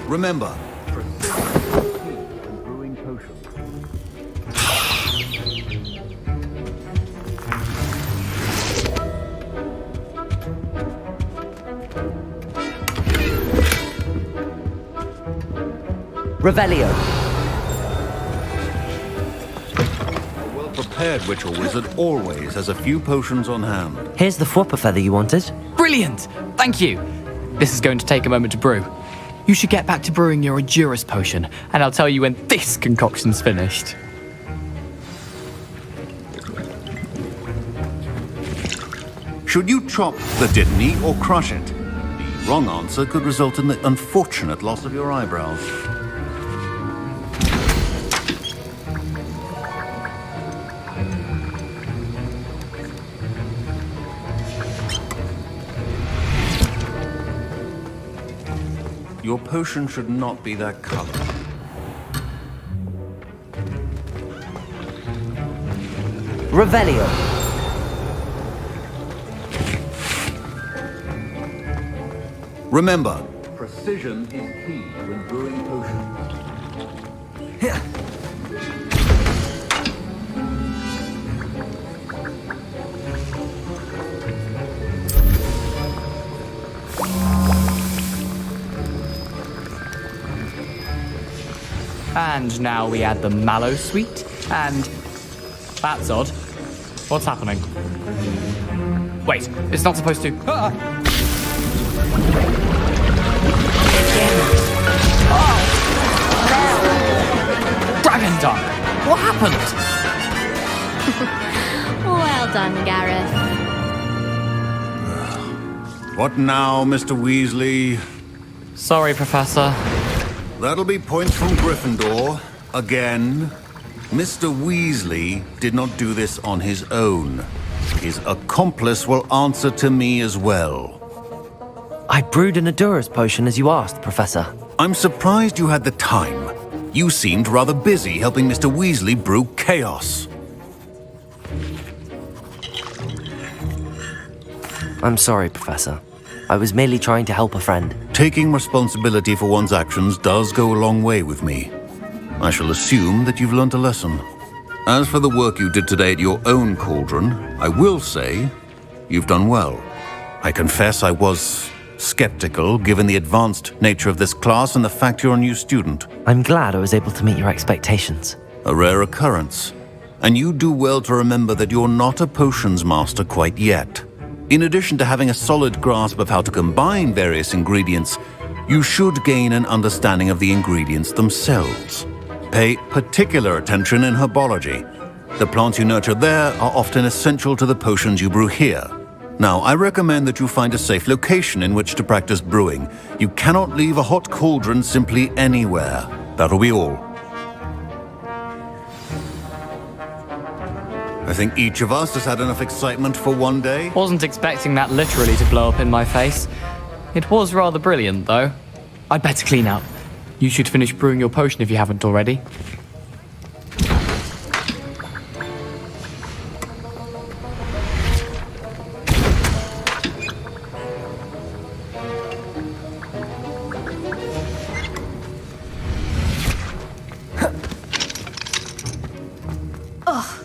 Remember, Revelio. a well-prepared witch or wizard always has a few potions on hand. Here's the Fwooper feather you wanted. Brilliant! Thank you! This is going to take a moment to brew. You should get back to brewing your Edurus potion, and I'll tell you when this concoction's finished. Should you chop the Dittany or crush it? The wrong answer could result in the unfortunate loss of your eyebrows. Your potion should not be that color. Revelio. Remember, precision is key when brewing potions. And now we add the mallow sweet, and... That's odd. What's happening? Wait, it's not supposed to... Ah! Dragon Dunk! What happened? Well done, Gareth. What now, Mr. Weasley? Sorry, Professor. That'll be points from Gryffindor. Again. Mr. Weasley did not do this on his own. His accomplice will answer to me as well. I brewed an Adura's potion as you asked, Professor. I'm surprised you had the time. You seemed rather busy helping Mr. Weasley brew chaos. I'm sorry, Professor. I was merely trying to help a friend. Taking responsibility for one's actions does go a long way with me. I shall assume that you've learnt a lesson. As for the work you did today at your own cauldron, I will say you've done well. I confess I was skeptical given the advanced nature of this class and the fact you're a new student. I'm glad I was able to meet your expectations. A rare occurrence. And you do well to remember that you're not a potions master quite yet. In addition to having a solid grasp of how to combine various ingredients, you should gain an understanding of the ingredients themselves. Pay particular attention in herbology. The plants you nurture there are often essential to the potions you brew here. Now, I recommend that you find a safe location in which to practice brewing. You cannot leave a hot cauldron simply anywhere. That'll be all. I think each of us has had enough excitement for one day. Wasn't expecting that literally to blow up in my face. It was rather brilliant, though. I'd better clean up. You should finish brewing your potion if you haven't already.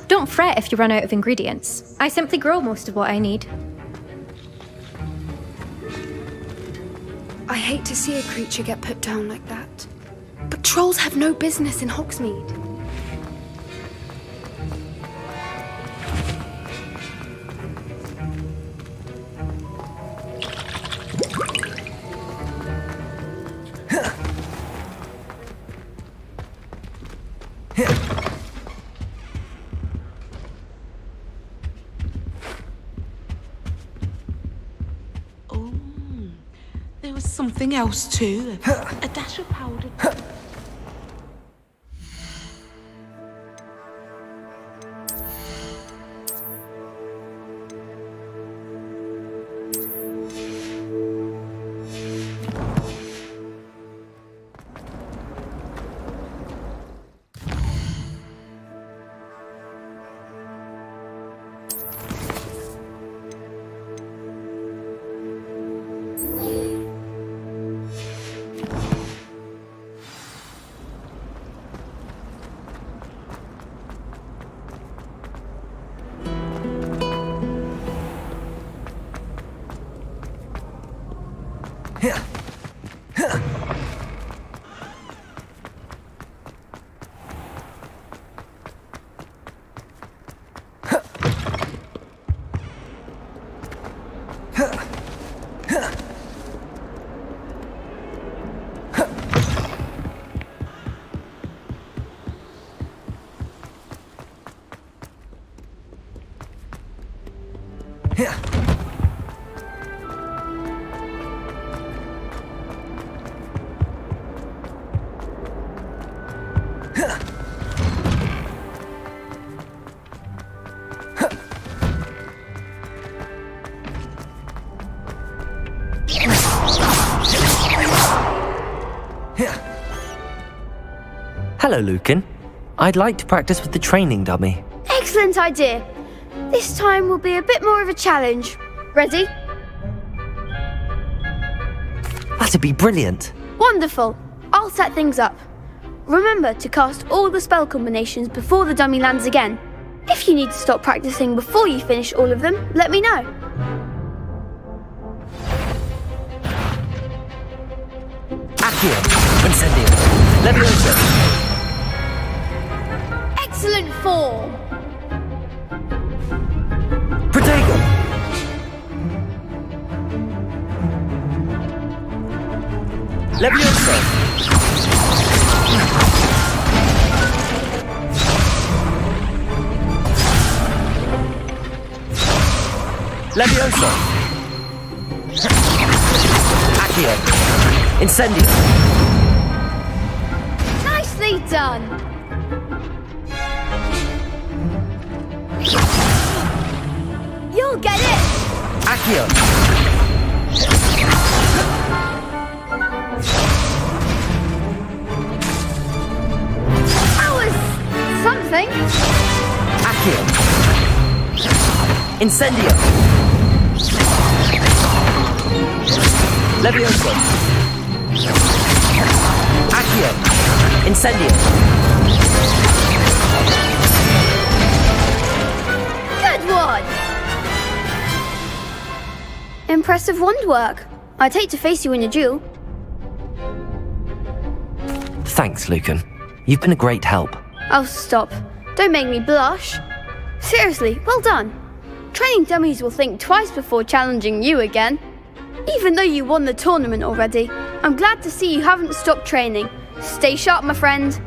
Don't fret if you run out of ingredients. I simply grow most of what I need. I hate to see a creature get put down like that. But trolls have no business in Hogsmeade. Something else too. A dash of powder. Hello, Lucan. I'd like to practice with the training dummy. Excellent idea. This time will be a bit more of a challenge. Ready? That'd be brilliant. Wonderful. I'll set things up. Remember to cast all the spell combinations before the dummy lands again. If you need to stop practicing before you finish all of them, let me know. Accio, Incendio, Leviosa. Excellent form. Protego. Leviosa. Leviosa. Accio. Incendio! Nicely done! You'll get it! Accio! That was something! Accio! Incendio! Levioso! Accio! Incendio! Good one! Impressive wand work. I'd hate to face you in a duel. Thanks, Lucan. You've been a great help. Oh, stop. Don't make me blush. Seriously, well done. Training dummies will think twice before challenging you again. Even though you won the tournament already, I'm glad to see you haven't stopped training. Stay sharp, my friend.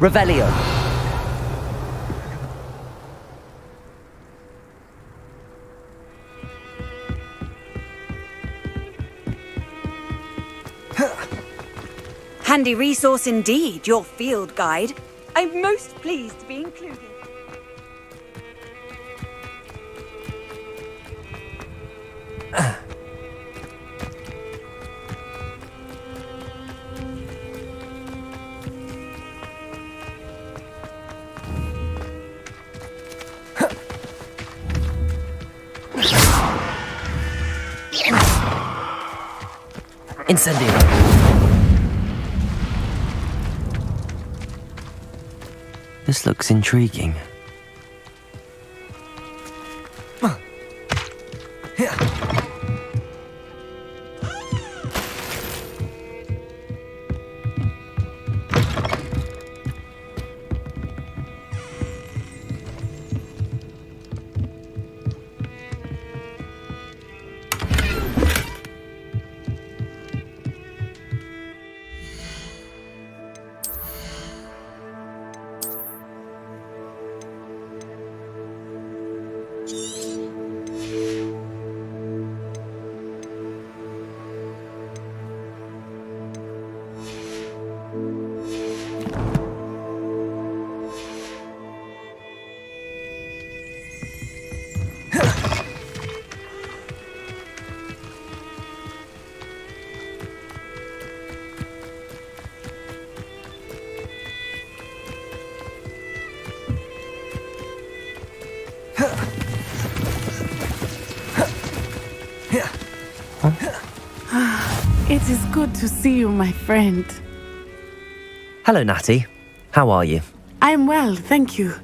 Revelio! Handy resource indeed, your field guide. I'm most pleased to be included. Incendio! This looks intriguing. It is good to see you, my friend. Hello, Natty. How are you? I am well, thank you.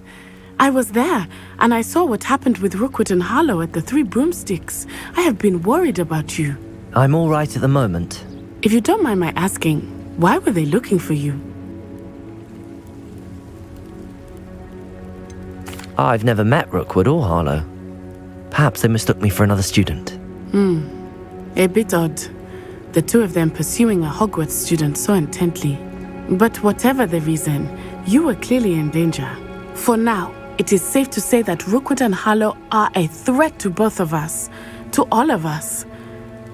I was there, and I saw what happened with Rookwood and Harlow at the Three Broomsticks. I have been worried about you. I'm all right at the moment. If you don't mind my asking, why were they looking for you? I've never met Rookwood or Harlow. Perhaps they mistook me for another student. A bit odd. The two of them pursuing a Hogwarts student so intently. But whatever the reason, you were clearly in danger. For now, it is safe to say that Rookwood and Harlow are a threat to both of us, to all of us.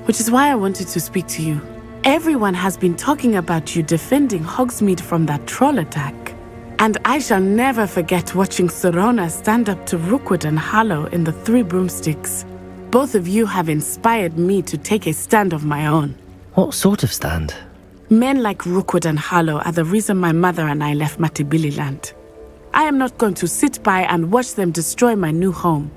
Which is why I wanted to speak to you. Everyone has been talking about you defending Hogsmeade from that troll attack. And I shall never forget watching Sorona stand up to Rookwood and Harlow in the Three Broomsticks. Both of you have inspired me to take a stand of my own. What sort of stand? Men like Rookwood and Harlow are the reason my mother and I left Matibili land. I am not going to sit by and watch them destroy my new home.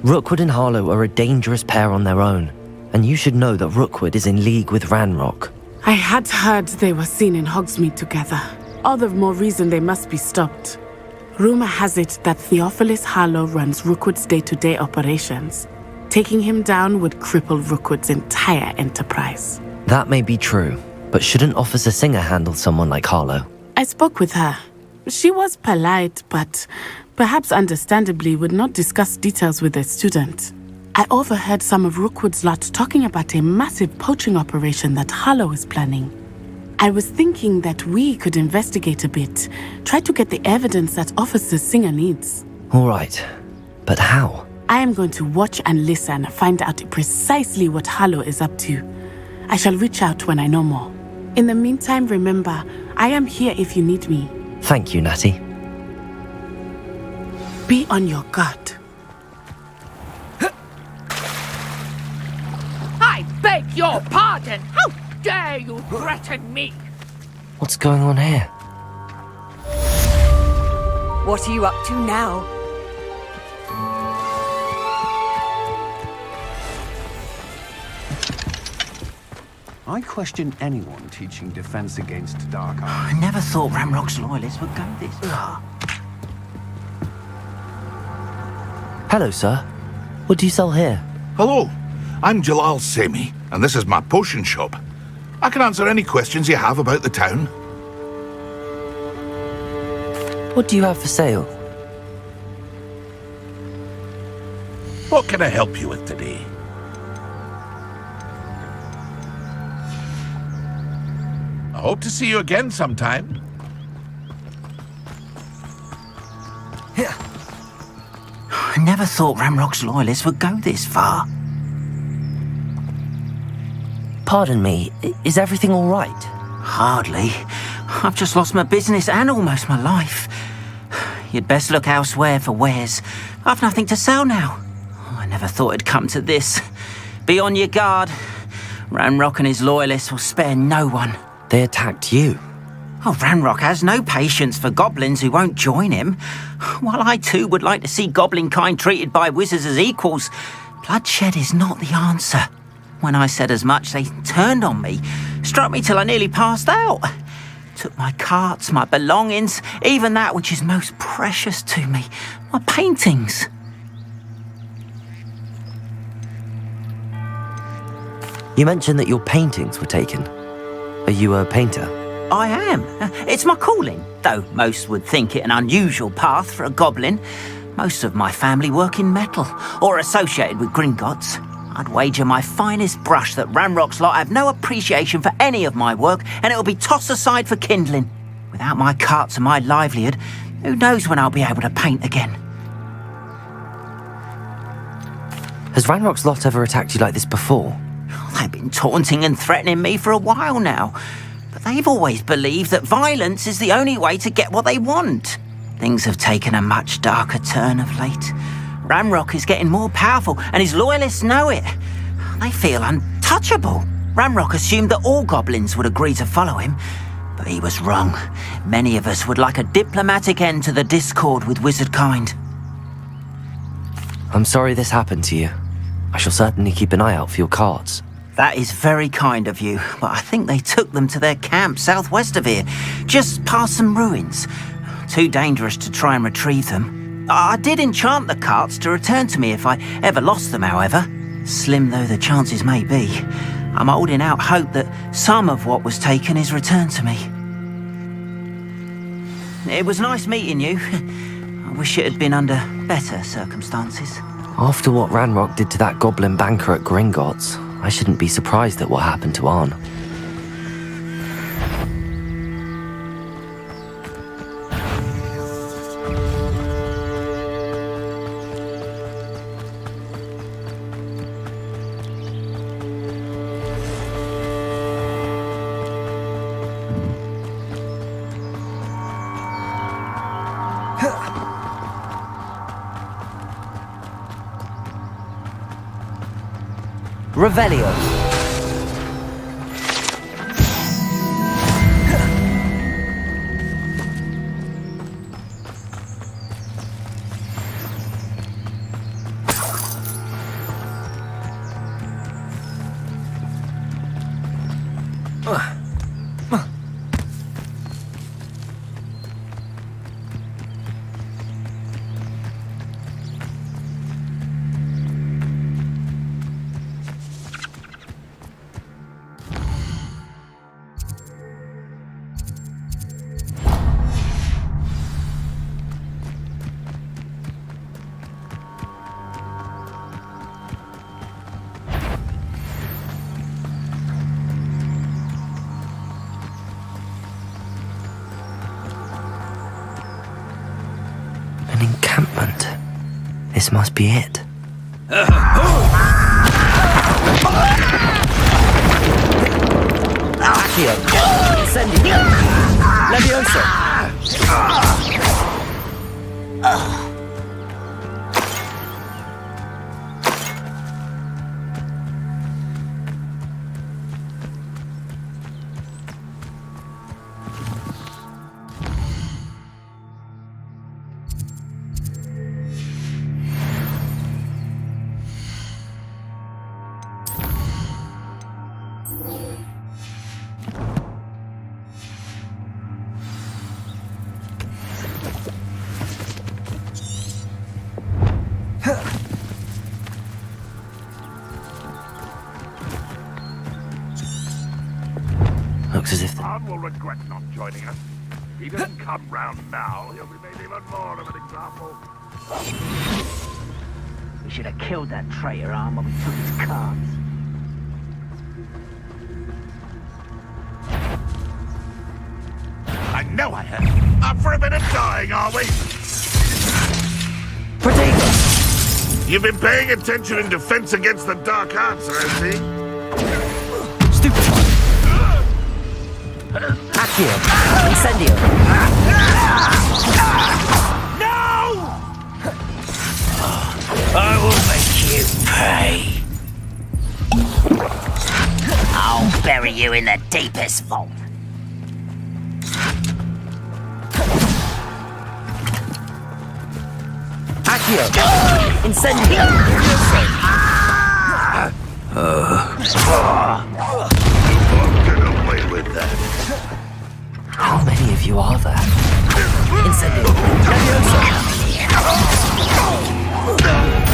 Rookwood and Harlow are a dangerous pair on their own, and you should know that Rookwood is in league with Ranrock. I had heard they were seen in Hogsmeade together. All the more reason they must be stopped. Rumor has it that Theophilus Harlow runs Rookwood's day-to-day operations. Taking him down would cripple Rookwood's entire enterprise. That may be true, but shouldn't Officer Singer handle someone like Harlow? I spoke with her. She was polite, but perhaps understandably would not discuss details with a student. I overheard some of Rookwood's lot talking about a massive poaching operation that Harlow is planning. I was thinking that we could investigate a bit, try to get the evidence that Officer Singer needs. All right, but how? I am going to watch and listen, find out precisely what Harlow is up to. I shall reach out when I know more. In the meantime, remember, I am here if you need me. Thank you, Natty. Be on your guard. I beg your pardon! How dare you threaten me? What's going on here? What are you up to now? I question anyone teaching defense against dark arts. I never thought Ranrock's loyalists would go this far. Hello, sir. What do you sell here? Hello, I'm Jalal Semi, and this is my potion shop. I can answer any questions you have about the town. What do you have for sale? What can I help you with today? I hope to see you again sometime. I never thought Ranrock's loyalists would go this far. Pardon me, is everything all right? Hardly. I've just lost my business and almost my life. You'd best look elsewhere for wares. I've nothing to sell now. I never thought it'd come to this. Be on your guard. Ranrock and his loyalists will spare no one. They attacked you. Oh, Ranrock has no patience for goblins who won't join him. While I too would like to see goblin kind treated by wizards as equals, bloodshed is not the answer. When I said as much, they turned on me, struck me till I nearly passed out. Took my carts, my belongings, even that which is most precious to me, my paintings. You mentioned that your paintings were taken. Are you a painter? I am. It's my calling, though most would think it an unusual path for a goblin. Most of my family work in metal, or associated with Gringotts. I'd wager my finest brush that Ranrock's lot have no appreciation for any of my work, and it'll be tossed aside for kindling. Without my carts and my livelihood, who knows when I'll be able to paint again. Has Ranrock's lot ever attacked you like this before? They've been taunting and threatening me for a while now. But they've always believed that violence is the only way to get what they want. Things have taken a much darker turn of late. Ranrock is getting more powerful, and his loyalists know it. They feel untouchable. Ranrock assumed that all goblins would agree to follow him, but he was wrong. Many of us would like a diplomatic end to the discord with wizard kind. I'm sorry this happened to you. I shall certainly keep an eye out for your carts. That is very kind of you, but I think they took them to their camp southwest of here, just past some ruins. Too dangerous to try and retrieve them. I did enchant the carts to return to me if I ever lost them, however. Slim though the chances may be, I'm holding out hope that some of what was taken is returned to me. It was nice meeting you. I wish it had been under better circumstances. After what Ranrock did to that goblin banker at Gringotts, I shouldn't be surprised at what happened to Arn. Revelio. An encampment. This must be it. Accio! Incendio! Levioso! Looks as if Khan will regret not joining us. If he doesn't come round now, he'll be made even more of an example. We should have killed that traitor arm when we took his cards. I know I have. Up for a bit of dying, are we? Protego! You've been paying attention in defense against the dark arts, I see. Stupid one! Accio! Incendio! No! I will make you pay. I'll bury you in the deepest vault. Accio! Incendio! Get away with that. How many of you are there? Incendio! Levioso!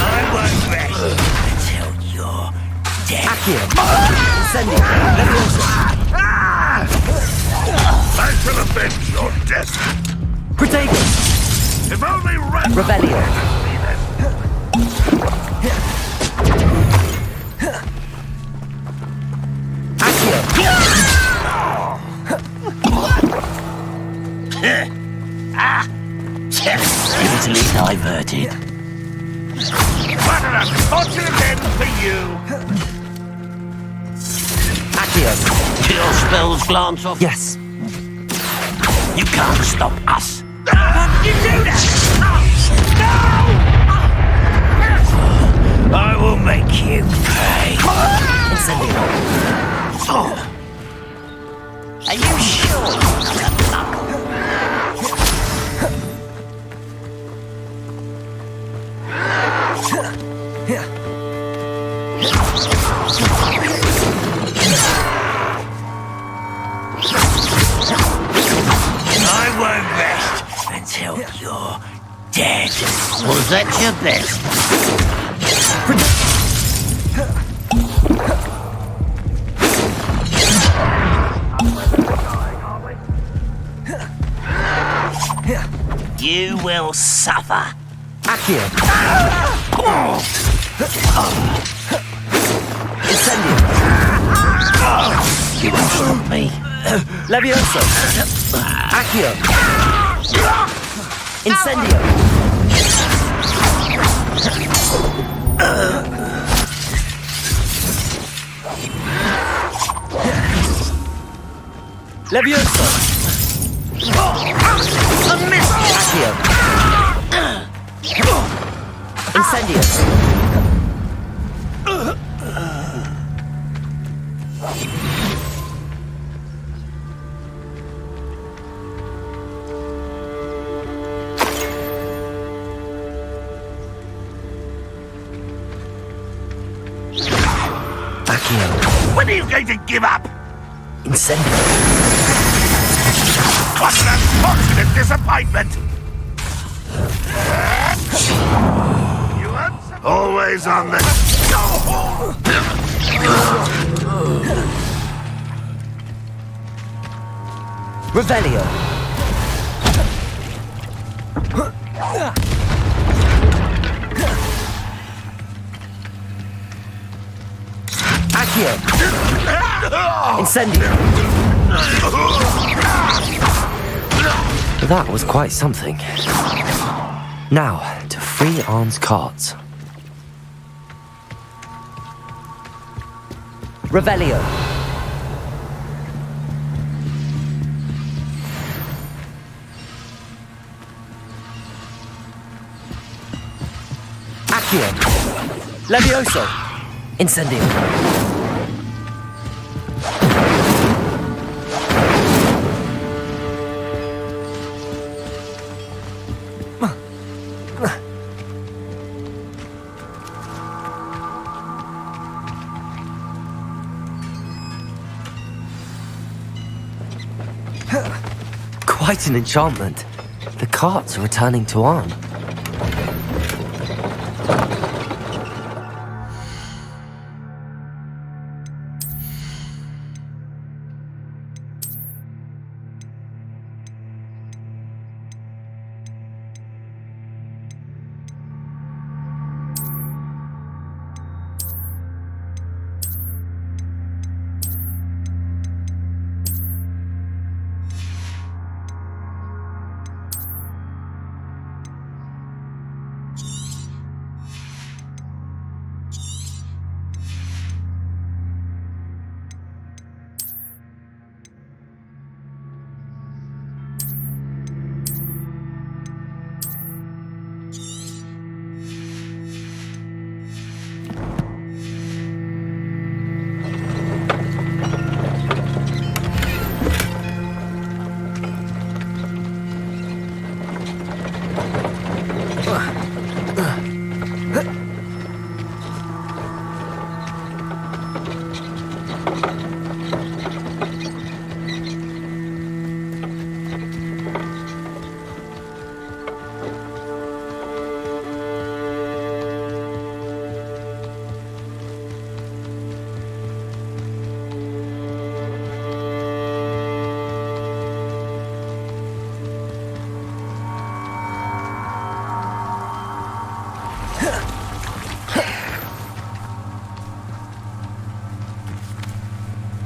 I won't rest until you're dead. Accio! Incendio! Levioso! Back to the bench, your death. Protego! If only Revelio! Easily diverted. What an unfortunate end for you! Accio! Do your spells glance off? Yes. You can't stop us. You do that! No! I will make you pay. Are you sure you can knuckle? I won't rest until you're dead. Was that your best? You will suffer. Accio! Incendio! You won't stop me. Levioso! Accio! Incendio! Levioso! A miss! Accio! Incendio! When are you going to give up? Incendio. What an unfortunate disappointment! Always on the... Revelio. Accio. Incendio. That was quite something. Now, to free Arn's carts. Revelio. Accio. Levioso. Incendio. Quite an enchantment. The carts are returning to Arn.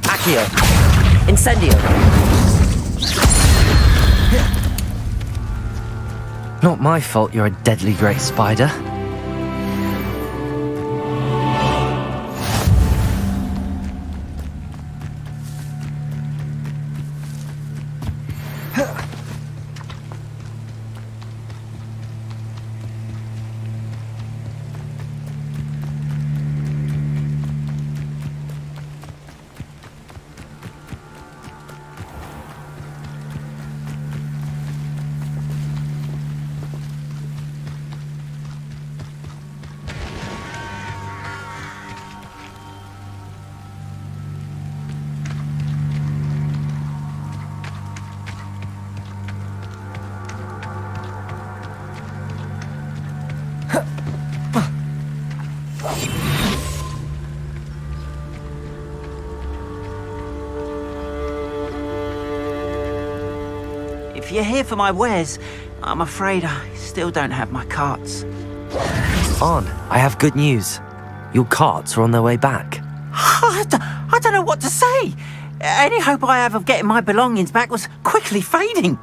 Accio. Incendio. Not my fault you're a deadly great spider. If you're here for my wares, I'm afraid I still don't have my carts. Arn, I have good news. Your carts are on their way back. I don't know what to say. Any hope I have of getting my belongings back was quickly fading.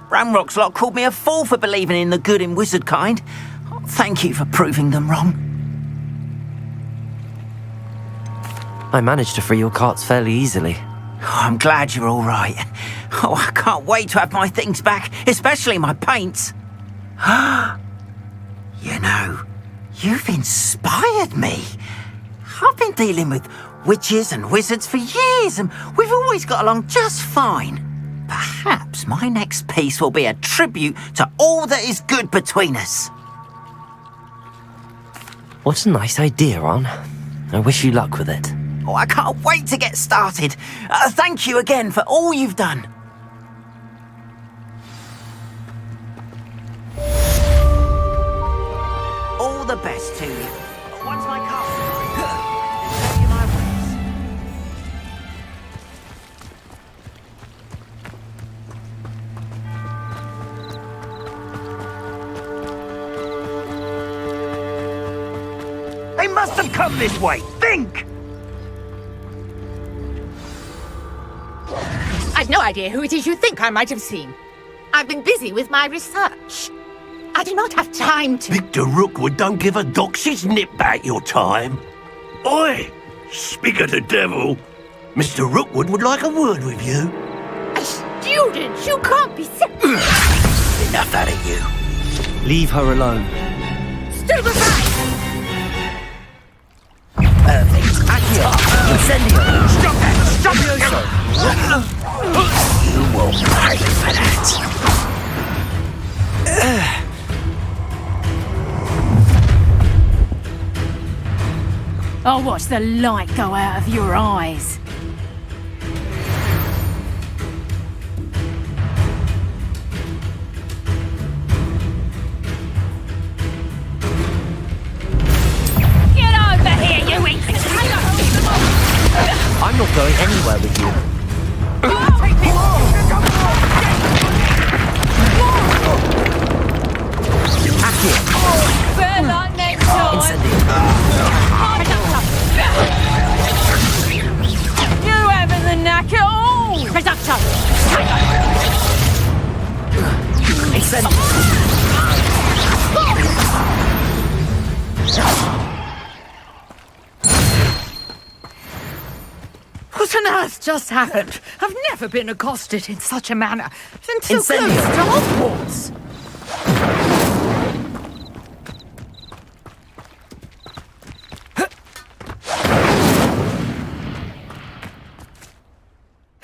Ramrock's lot called me a fool for believing in the good in wizard kind. Thank you for proving them wrong. I managed to free your carts fairly easily. Oh, I'm glad you're all right. Oh, I can't wait to have my things back, especially my paints. You know, you've inspired me. I've been dealing with witches and wizards for years, and we've always got along just fine. Perhaps my next piece will be a tribute to all that is good between us. What a nice idea, Arn. I wish you luck with it. Oh, I can't wait to get started. Thank you again for all you've done. All the best to you. Once my castle is ready, I'll show you my ways. They must have come this way. Think! I've no idea who it is you think I might have seen. I've been busy with my research. I do not have time to... Victor Rookwood don't give a doxy's nip back your time. Oi! Speak of the devil. Mr. Rookwood would like a word with you. A student? You can't be... Enough out of you. Leave her alone. Still aside! Perfect. Accio. Incendio. Stop that! Stop You will pay for that. I'll watch the light go out of your eyes. Get over here, you idiot! I'm not going anywhere with you. Take me! Fair like next time! You having the knack at all? Reducto! What on earth just happened? I've never been accosted in such a manner since so close to Hogwarts.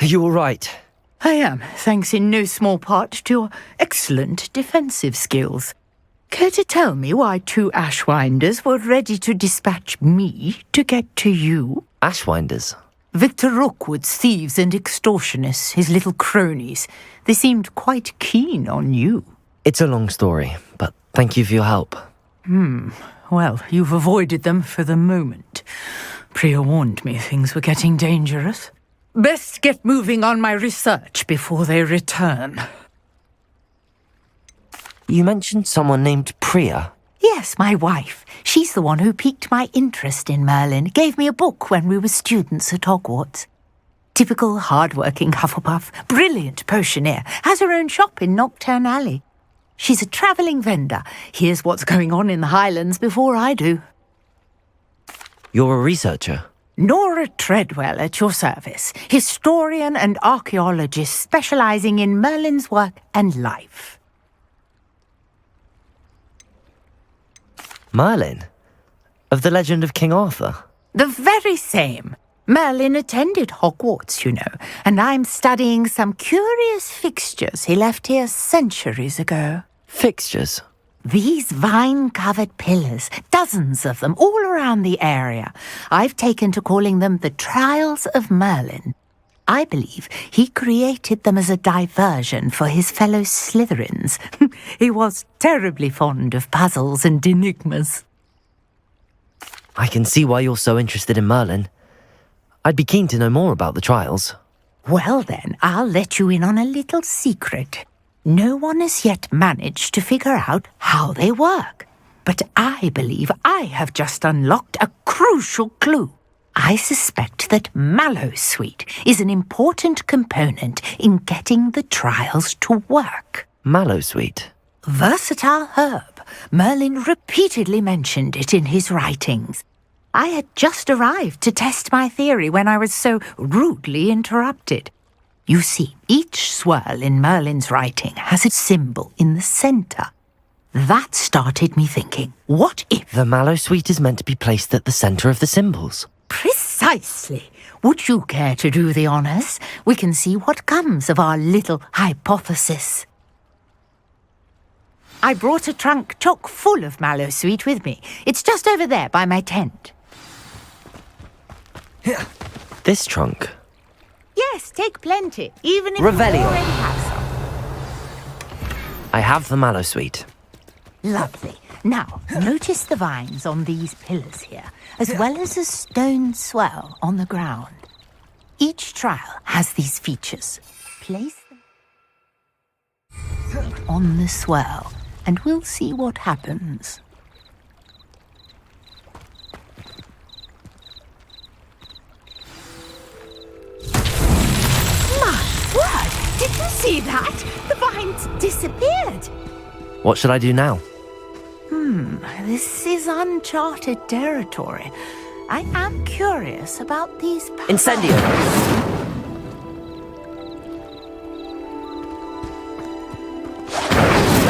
Are you all right? I am, thanks in no small part to your excellent defensive skills. Care to tell me why 2 Ashwinders were ready to dispatch me to get to you? Ashwinders? Victor Rookwood's thieves and extortionists, his little cronies. They seemed quite keen on you. It's a long story, but thank you for your help. Well, you've avoided them for the moment. Priya warned me things were getting dangerous. Best get moving on my research before they return. You mentioned someone named Priya. Yes, my wife. She's the one who piqued my interest in Merlin. Gave me a book when we were students at Hogwarts. Typical hard-working Hufflepuff, brilliant potioneer, has her own shop in Knockturn Alley. She's a travelling vendor. Hears what's going on in the Highlands before I do. You're a researcher? Nora Treadwell at your service, historian and archaeologist specialising in Merlin's work and life. Merlin? Of the legend of King Arthur? The very same. Merlin attended Hogwarts, you know, and I'm studying some curious fixtures he left here centuries ago. Fixtures? These vine-covered pillars, dozens of them, all around the area. I've taken to calling them the Trials of Merlin. I believe he created them as a diversion for his fellow Slytherins. He was terribly fond of puzzles and enigmas. I can see why you're so interested in Merlin. I'd be keen to know more about the trials. Well then, I'll let you in on a little secret. No one has yet managed to figure out how they work. But I believe I have just unlocked a crucial clue. I suspect that Mallowsweet is an important component in getting the trials to work. Mallowsweet? Versatile herb. Merlin repeatedly mentioned it in his writings. I had just arrived to test my theory when I was so rudely interrupted. You see, each swirl in Merlin's writing has a symbol in the centre. That started me thinking, what if... The Mallowsweet is meant to be placed at the centre of the symbols. Precisely. Would you care to do the honours? We can see what comes of our little hypothesis. I brought a trunk chock full of Mallowsweet with me. It's just over there by my tent. This trunk. Yes, take plenty, even if Revelio. you already have some. I have the mallow sweet. Lovely. Now, notice the vines on these pillars here, as well as a stone swell on the ground. Each trial has these features. Place them on the swell, and we'll see what happens. My word! Did you see that? The vines disappeared. What should I do now? This is uncharted territory. I am curious about these powers. Incendio!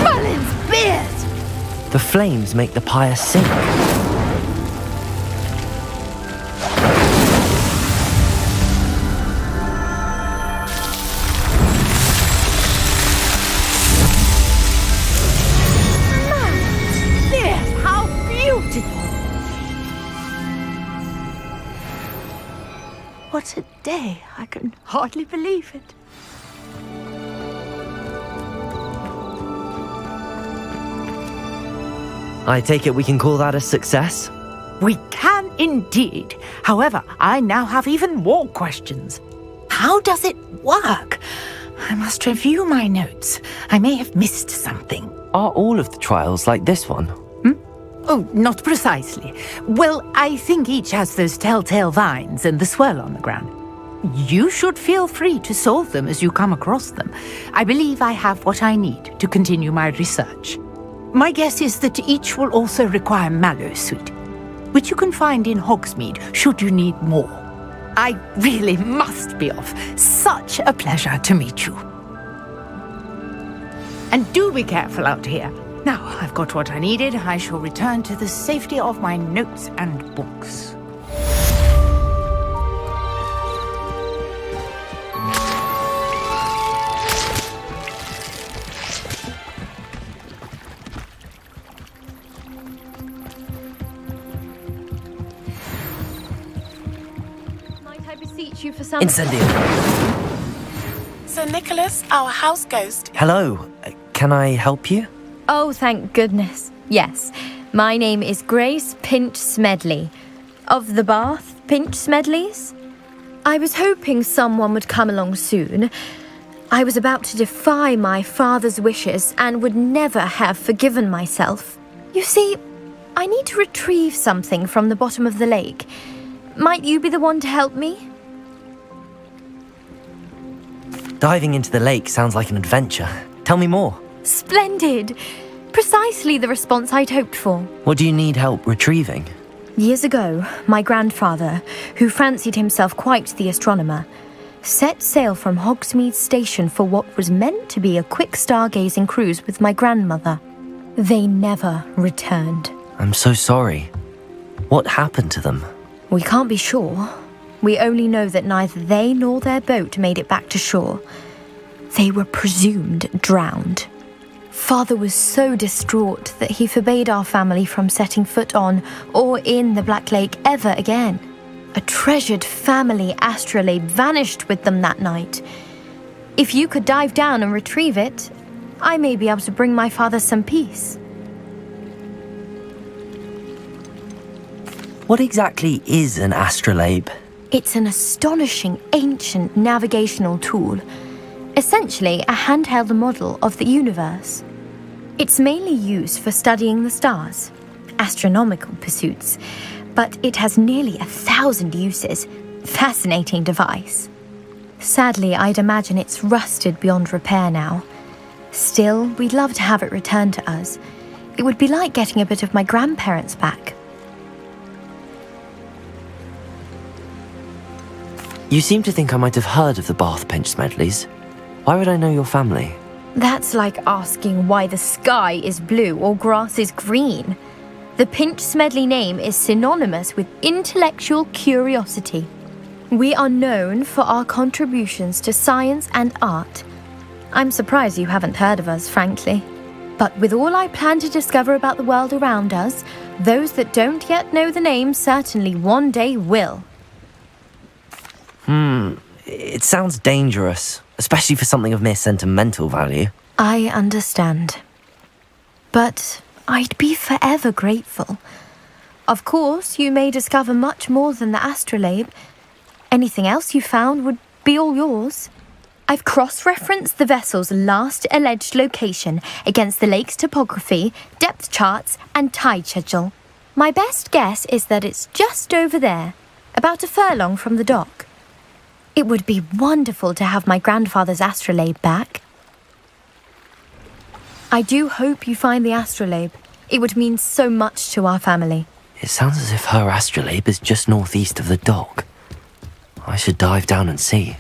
Merlin's beard! The flames make the pyre sink. How beautiful! What a day! I can hardly believe it. I take it we can call that a success? We can indeed. However, I now have even more questions. How does it work? I must review my notes. I may have missed something. Are all of the trials like this one? Oh, not precisely. Well, I think each has those telltale vines and the swirl on the ground. You should feel free to solve them as you come across them. I believe I have what I need to continue my research. My guess is that each will also require mallow sweet, which you can find in Hogsmeade should you need more. I really must be off. Such a pleasure to meet you. And do be careful out here. Now I've got what I needed, I shall return to the safety of my notes and books. Might I beseech you for some... Incendio. Sir Nicholas, our house ghost. Hello. Can I help you? Oh, thank goodness. Yes. My name is Grace Pinch Smedley. Of the Bath Pinch Smedleys? I was hoping someone would come along soon. I was about to defy my father's wishes and would never have forgiven myself. You see, I need to retrieve something from the bottom of the lake. Might you be the one to help me? Diving into the lake sounds like an adventure. Tell me more. Splendid! Precisely the response I'd hoped for. What do you need help retrieving? Years ago, my grandfather, who fancied himself quite the astronomer, set sail from Hogsmeade Station for what was meant to be a quick stargazing cruise with my grandmother. They never returned. I'm so sorry. What happened to them? We can't be sure. We only know that neither they nor their boat made it back to shore. They were presumed drowned. Father was so distraught that he forbade our family from setting foot on or in the Black Lake ever again. A treasured family astrolabe vanished with them that night. If you could dive down and retrieve it, I may be able to bring my father some peace. What exactly is an astrolabe? It's an astonishing ancient navigational tool. Essentially a handheld model of the universe. It's mainly used for studying the stars, astronomical pursuits, but it has nearly 1,000 uses. Fascinating device. Sadly, I'd imagine it's rusted beyond repair now. Still, we'd love to have it returned to us. It would be like getting a bit of my grandparents back. You seem to think I might have heard of the Bath Pinch Smedleys. Why would I know your family? That's like asking why the sky is blue or grass is green. The Pinch Smedley name is synonymous with intellectual curiosity. We are known for our contributions to science and art. I'm surprised you haven't heard of us, frankly. But with all I plan to discover about the world around us, those that don't yet know the name certainly one day will. It sounds dangerous, especially for something of mere sentimental value. I understand. But I'd be forever grateful. Of course, you may discover much more than the astrolabe. Anything else you found would be all yours. I've cross-referenced the vessel's last alleged location against the lake's topography, depth charts, and tide schedule. My best guess is that it's just over there, about a furlong from the dock. It would be wonderful to have my grandfather's astrolabe back. I do hope you find the astrolabe. It would mean so much to our family. It sounds as if her astrolabe is just northeast of the dock. I should dive down and see.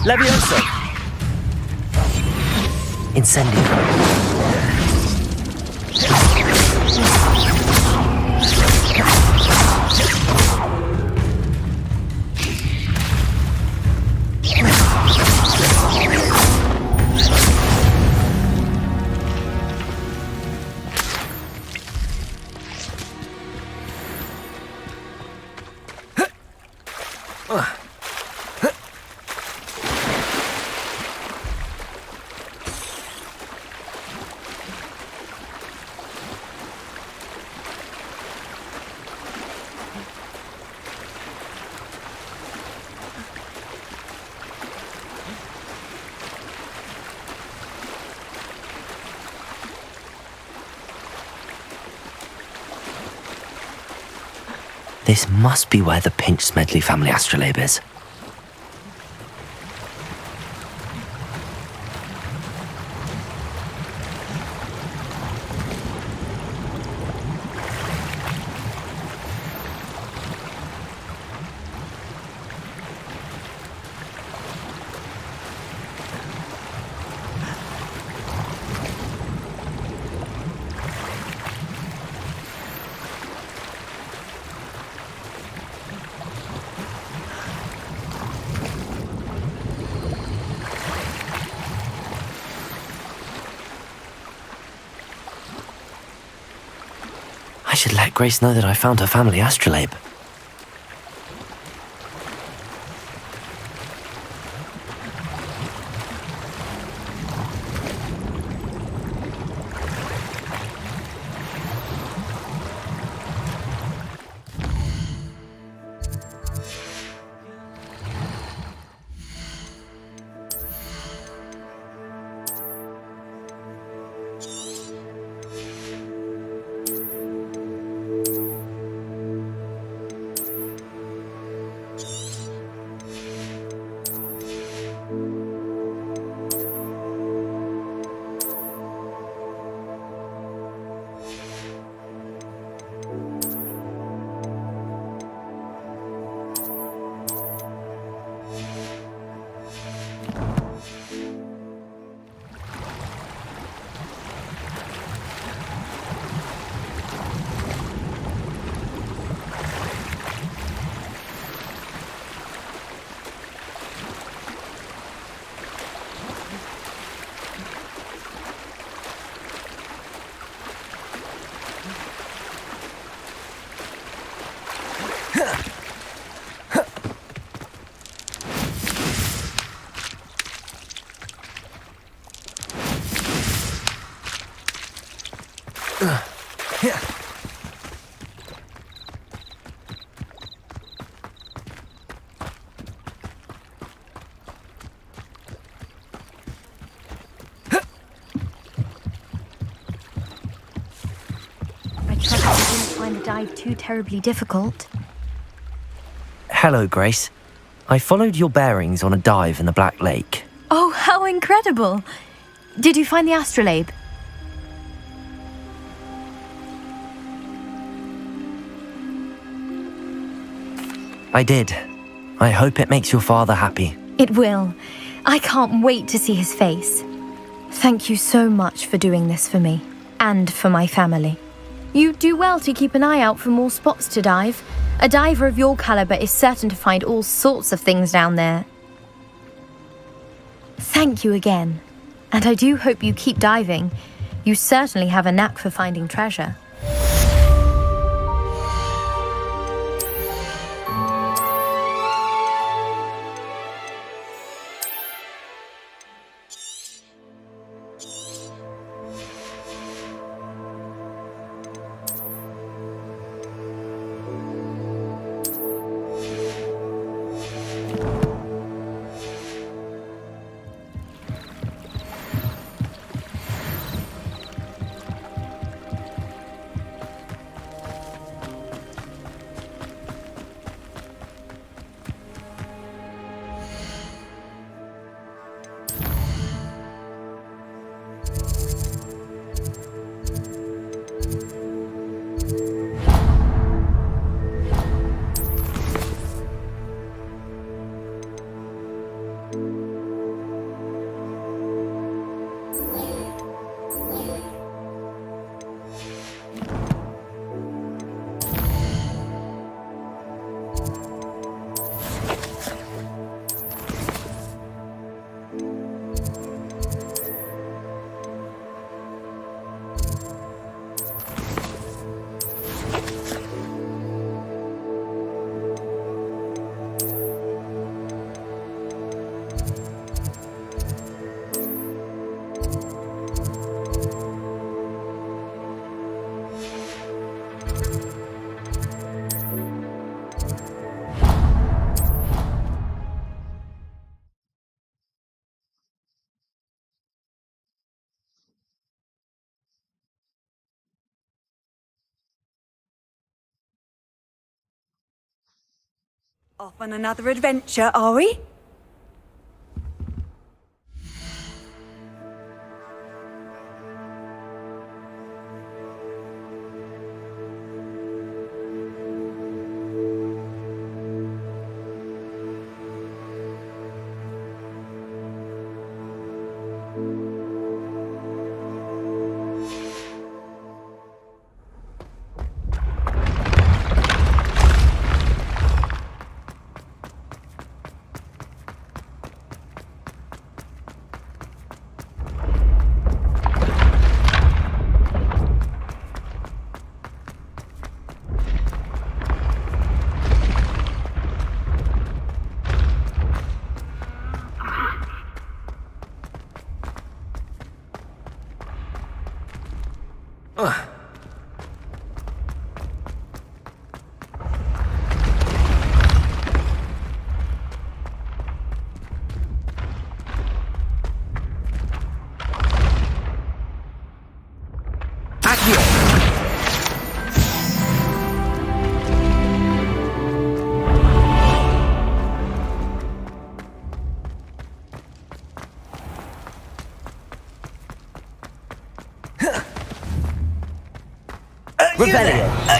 Levioso! Incendio. This must be where the Pinch Smedley family astrolabe is. should let Grace know that I found her family astrolabe. Find the dive too terribly difficult. Hello, Grace. I followed your bearings on a dive in the Black Lake. Oh, how incredible! Did you find the astrolabe? I did. I hope it makes your father happy. It will. I can't wait to see his face. Thank you so much for doing this for me, and for my family. You do well to keep an eye out for more spots to dive. A diver of your caliber is certain to find all sorts of things down there. Thank you again. And I do hope you keep diving. You certainly have a knack for finding treasure. Off on another adventure, are we?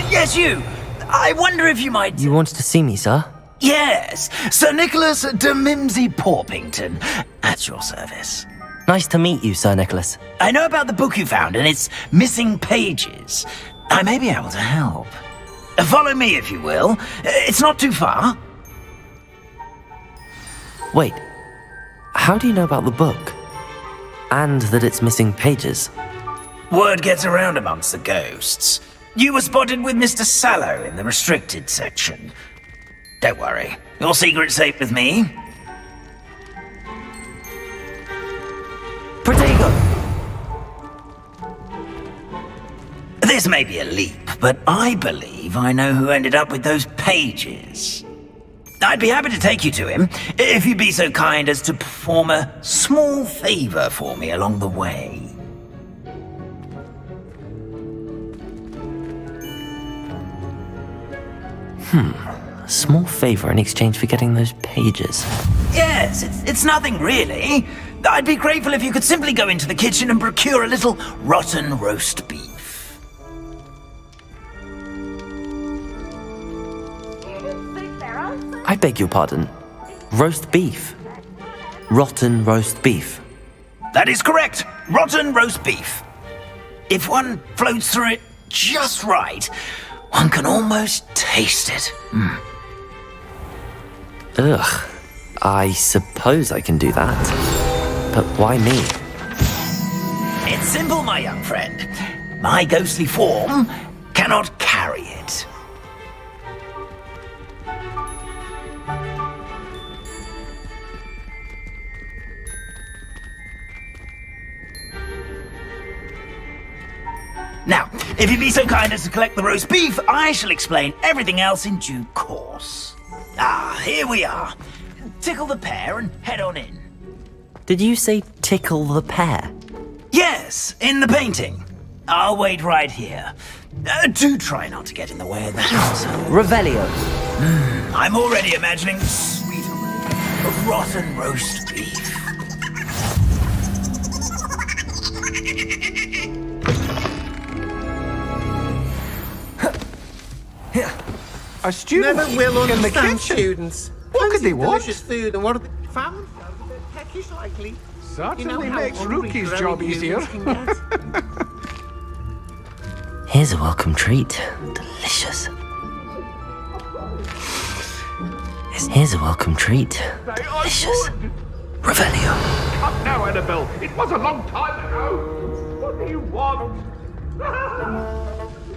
Yes, you! I wonder if you might... You wanted to see me, sir? Yes, Sir Nicholas de Mimsy Porpington, at your service. Nice to meet you, Sir Nicholas. I know about the book you found and its missing pages. I may be able to help. Follow me, if you will. It's not too far. Wait, how do you know about the book? And that it's missing pages? Word gets around amongst the ghosts. You were spotted with Mr. Sallow in the restricted section. Don't worry, your secret's safe with me. Protego! This may be a leap, but I believe I know who ended up with those pages. I'd be happy to take you to him, if you'd be so kind as to perform a small favor for me along the way. A small favor in exchange for getting those pages. Yes, it's nothing really. I'd be grateful if you could simply go into the kitchen and procure a little rotten roast beef. I beg your pardon. Roast beef. Rotten roast beef. That is correct. Rotten roast beef. If one floats through it just right, one can almost taste it. Ugh. I suppose I can do that. But why me? It's simple, my young friend. My ghostly form cannot carry it. Now, if you'd be so kind as to collect the roast beef, I shall explain everything else in due course. Ah, here we are. Tickle the pear and head on in. Did you say tickle the pear? Yes, in the painting. I'll wait right here. Do try not to get in the way of that. Revelio. I'm already imagining sweet rotten roast beef. A student Never will in the understand kitchen. students. What could they want? Delicious food and what are the family? Peckish likely. Certainly how makes hungry Rookie's growing job easier. humans can get. Here's a welcome treat. Delicious. Here's a welcome treat. Delicious. Revelio. Come now, Annabelle. It was a long time ago. What do you want?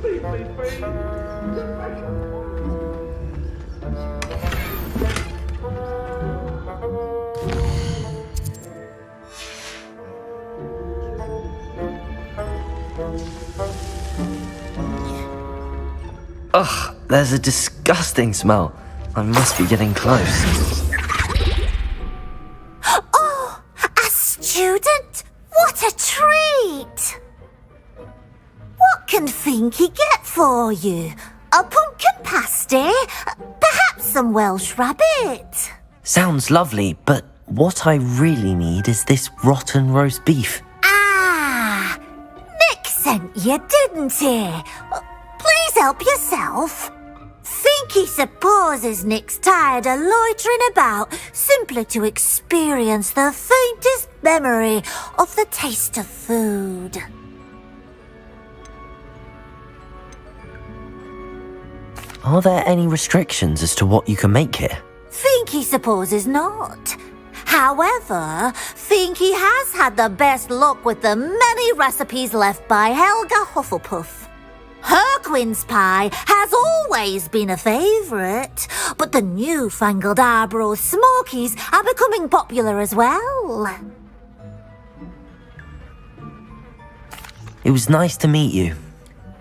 Please, please, please. Ugh, there's a disgusting smell. I must be getting close. Oh, a student? What a treat! What can Finky get for you? A pumpkin pasty? Perhaps some Welsh rabbit? Sounds lovely, but what I really need is this rotten roast beef. Ah, Nick sent you, didn't he? Please help yourself. Finky supposes Nick's tired of loitering about simply to experience the faintest memory of the taste of food. Are there any restrictions as to what you can make here? Finky supposes not. However, Finky has had the best luck with the many recipes left by Helga Hufflepuff. Her quince pie has always been a favourite, but the newfangled Arborough Smokies are becoming popular as well. It was nice to meet you.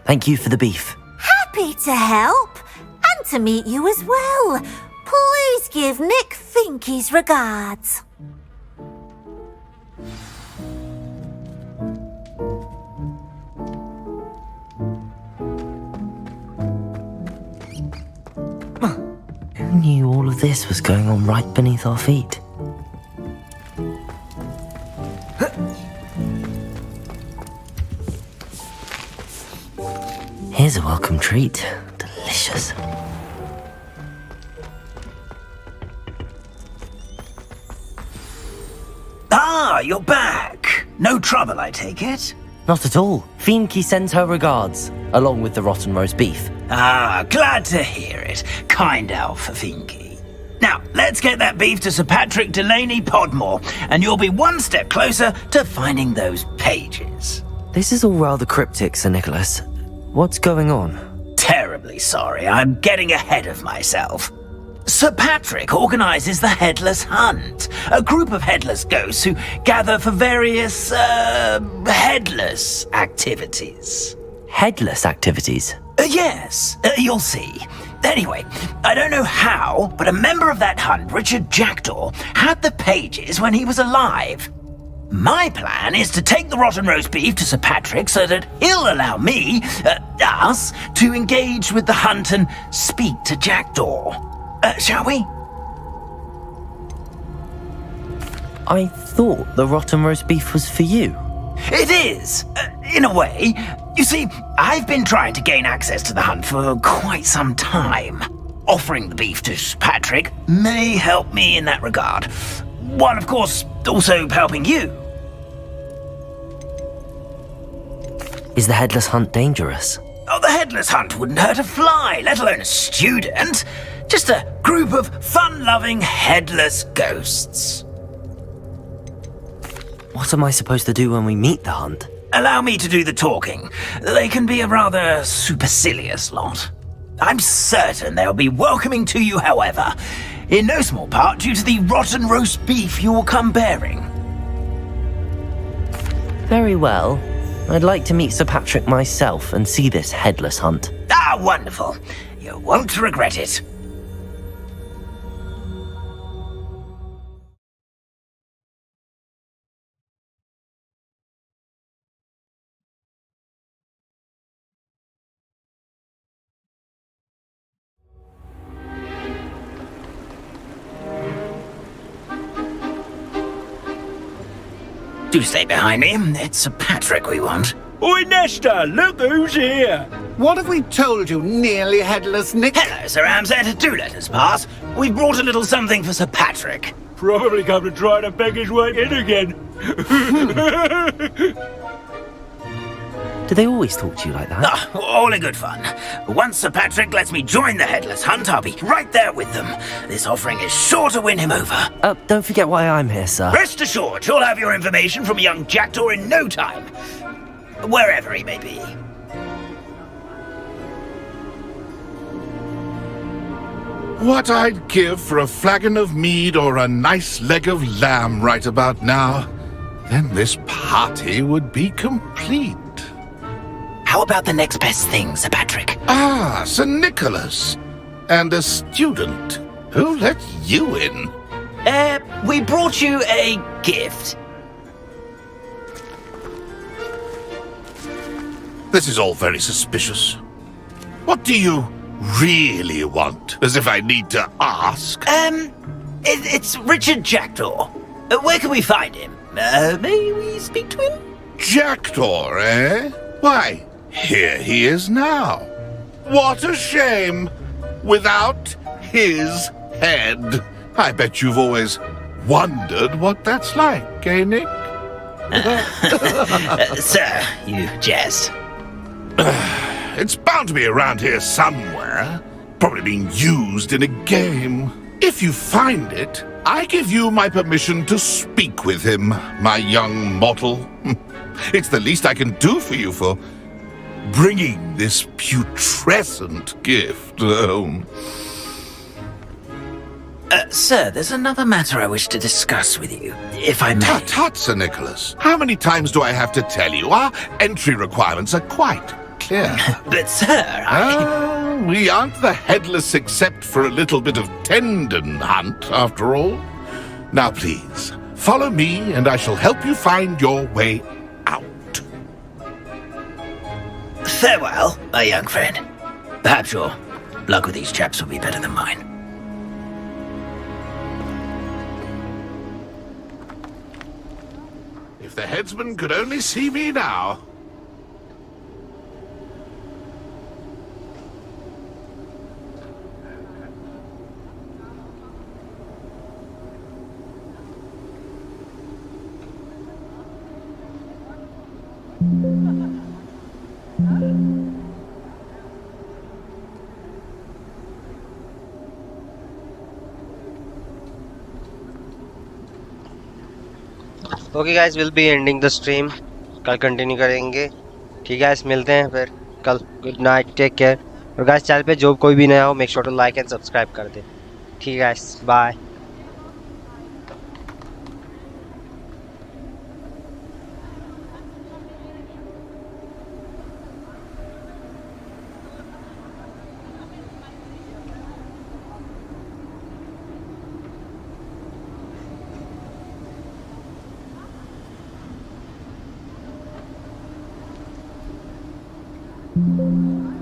Thank you for the beef. Happy to help, and to meet you as well. Please give Nick Finky's regards. all of this was going on right beneath our feet. Here's a welcome treat. Delicious. Ah, you're back. No trouble, I take it? Not at all. Fienke sends her regards, along with the rotten roast beef. Ah, glad to hear it. Kind elf for Fienke. Now, let's get that beef to Sir Patrick Delaney Podmore, and you'll be one step closer to finding those pages. This is all rather cryptic, Sir Nicholas. What's going on? Terribly sorry, I'm getting ahead of myself. Sir Patrick organises the Headless Hunt, a group of headless ghosts who gather for various, headless activities. Headless activities? Yes, you'll see. Anyway, I don't know how, but a member of that hunt, Richard Jackdaw, had the pages when he was alive. My plan is to take the rotten roast beef to Sir Patrick so that he'll allow me, us, to engage with the hunt and speak to Jackdaw. Shall we? I thought the rotten roast beef was for you. It is, in a way. You see, I've been trying to gain access to the hunt for quite some time. Offering the beef to Sir Patrick may help me in that regard. While, of course, also helping you. Is the headless hunt dangerous? Oh, the headless hunt wouldn't hurt a fly, let alone a student. Just a group of fun-loving headless ghosts. What am I supposed to do when we meet the hunt? Allow me to do the talking. They can be a rather supercilious lot. I'm certain they'll be welcoming to you, however, in no small part due to the rotten roast beef you will come bearing. Very well. I'd like to meet Sir Patrick myself and see this headless hunt. Ah, wonderful. You won't regret it. Do stay behind me. It's Sir Patrick we want. Oi, Nesta, look who's here. What have we told you, nearly headless Nick? Hello, Sir Ramsed. Do let us pass. We brought a little something for Sir Patrick. Probably come to try to beg his way in again. Do they always talk to you like that? Ah, all in good fun. Once Sir Patrick lets me join the Headless Hunt, I'll be right there with them. This offering is sure to win him over. Don't forget why I'm here, sir. Rest assured, you'll have your information from a young Jackdaw in no time. Wherever he may be. What I'd give for a flagon of mead or a nice leg of lamb right about now. Then this party would be complete. How about the next best thing, Sir Patrick? Ah, Sir Nicholas. And a student. Who let you in? We brought you a gift. This is all very suspicious. What do you really want? As if I need to ask. It's Richard Jackdaw. Where can we find him? May we speak to him? Jackdaw, eh? Why, here he is now. What a shame. Without his head. I bet you've always wondered what that's like, eh, Nick? Sir, you jest. It's bound to be around here somewhere. Probably being used in a game. If you find it, I give you my permission to speak with him, my young mortal. It's the least I can do for you for bringing this putrescent gift home. Sir, there's another matter I wish to discuss with you, if I may. Tut, Sir Nicholas. How many times do I have to tell you? Our entry requirements are quite clear. But, sir, we aren't the headless except for a little bit of tendon hunt, after all. Now, please, follow me, and I shall help you find your way out. Farewell, my young friend. Perhaps your luck with these chaps will be better than mine. If the headsman could only see me now. Okay guys, will be ending the stream. कल continue करेंगे। ठीक है guys, मिलते हैं फिर कल। Good night, take care. और guys channel पे जो कोई भी नया हो, make sure to like and subscribe कर दे। ठीक है गाइस, बाय। Thank you.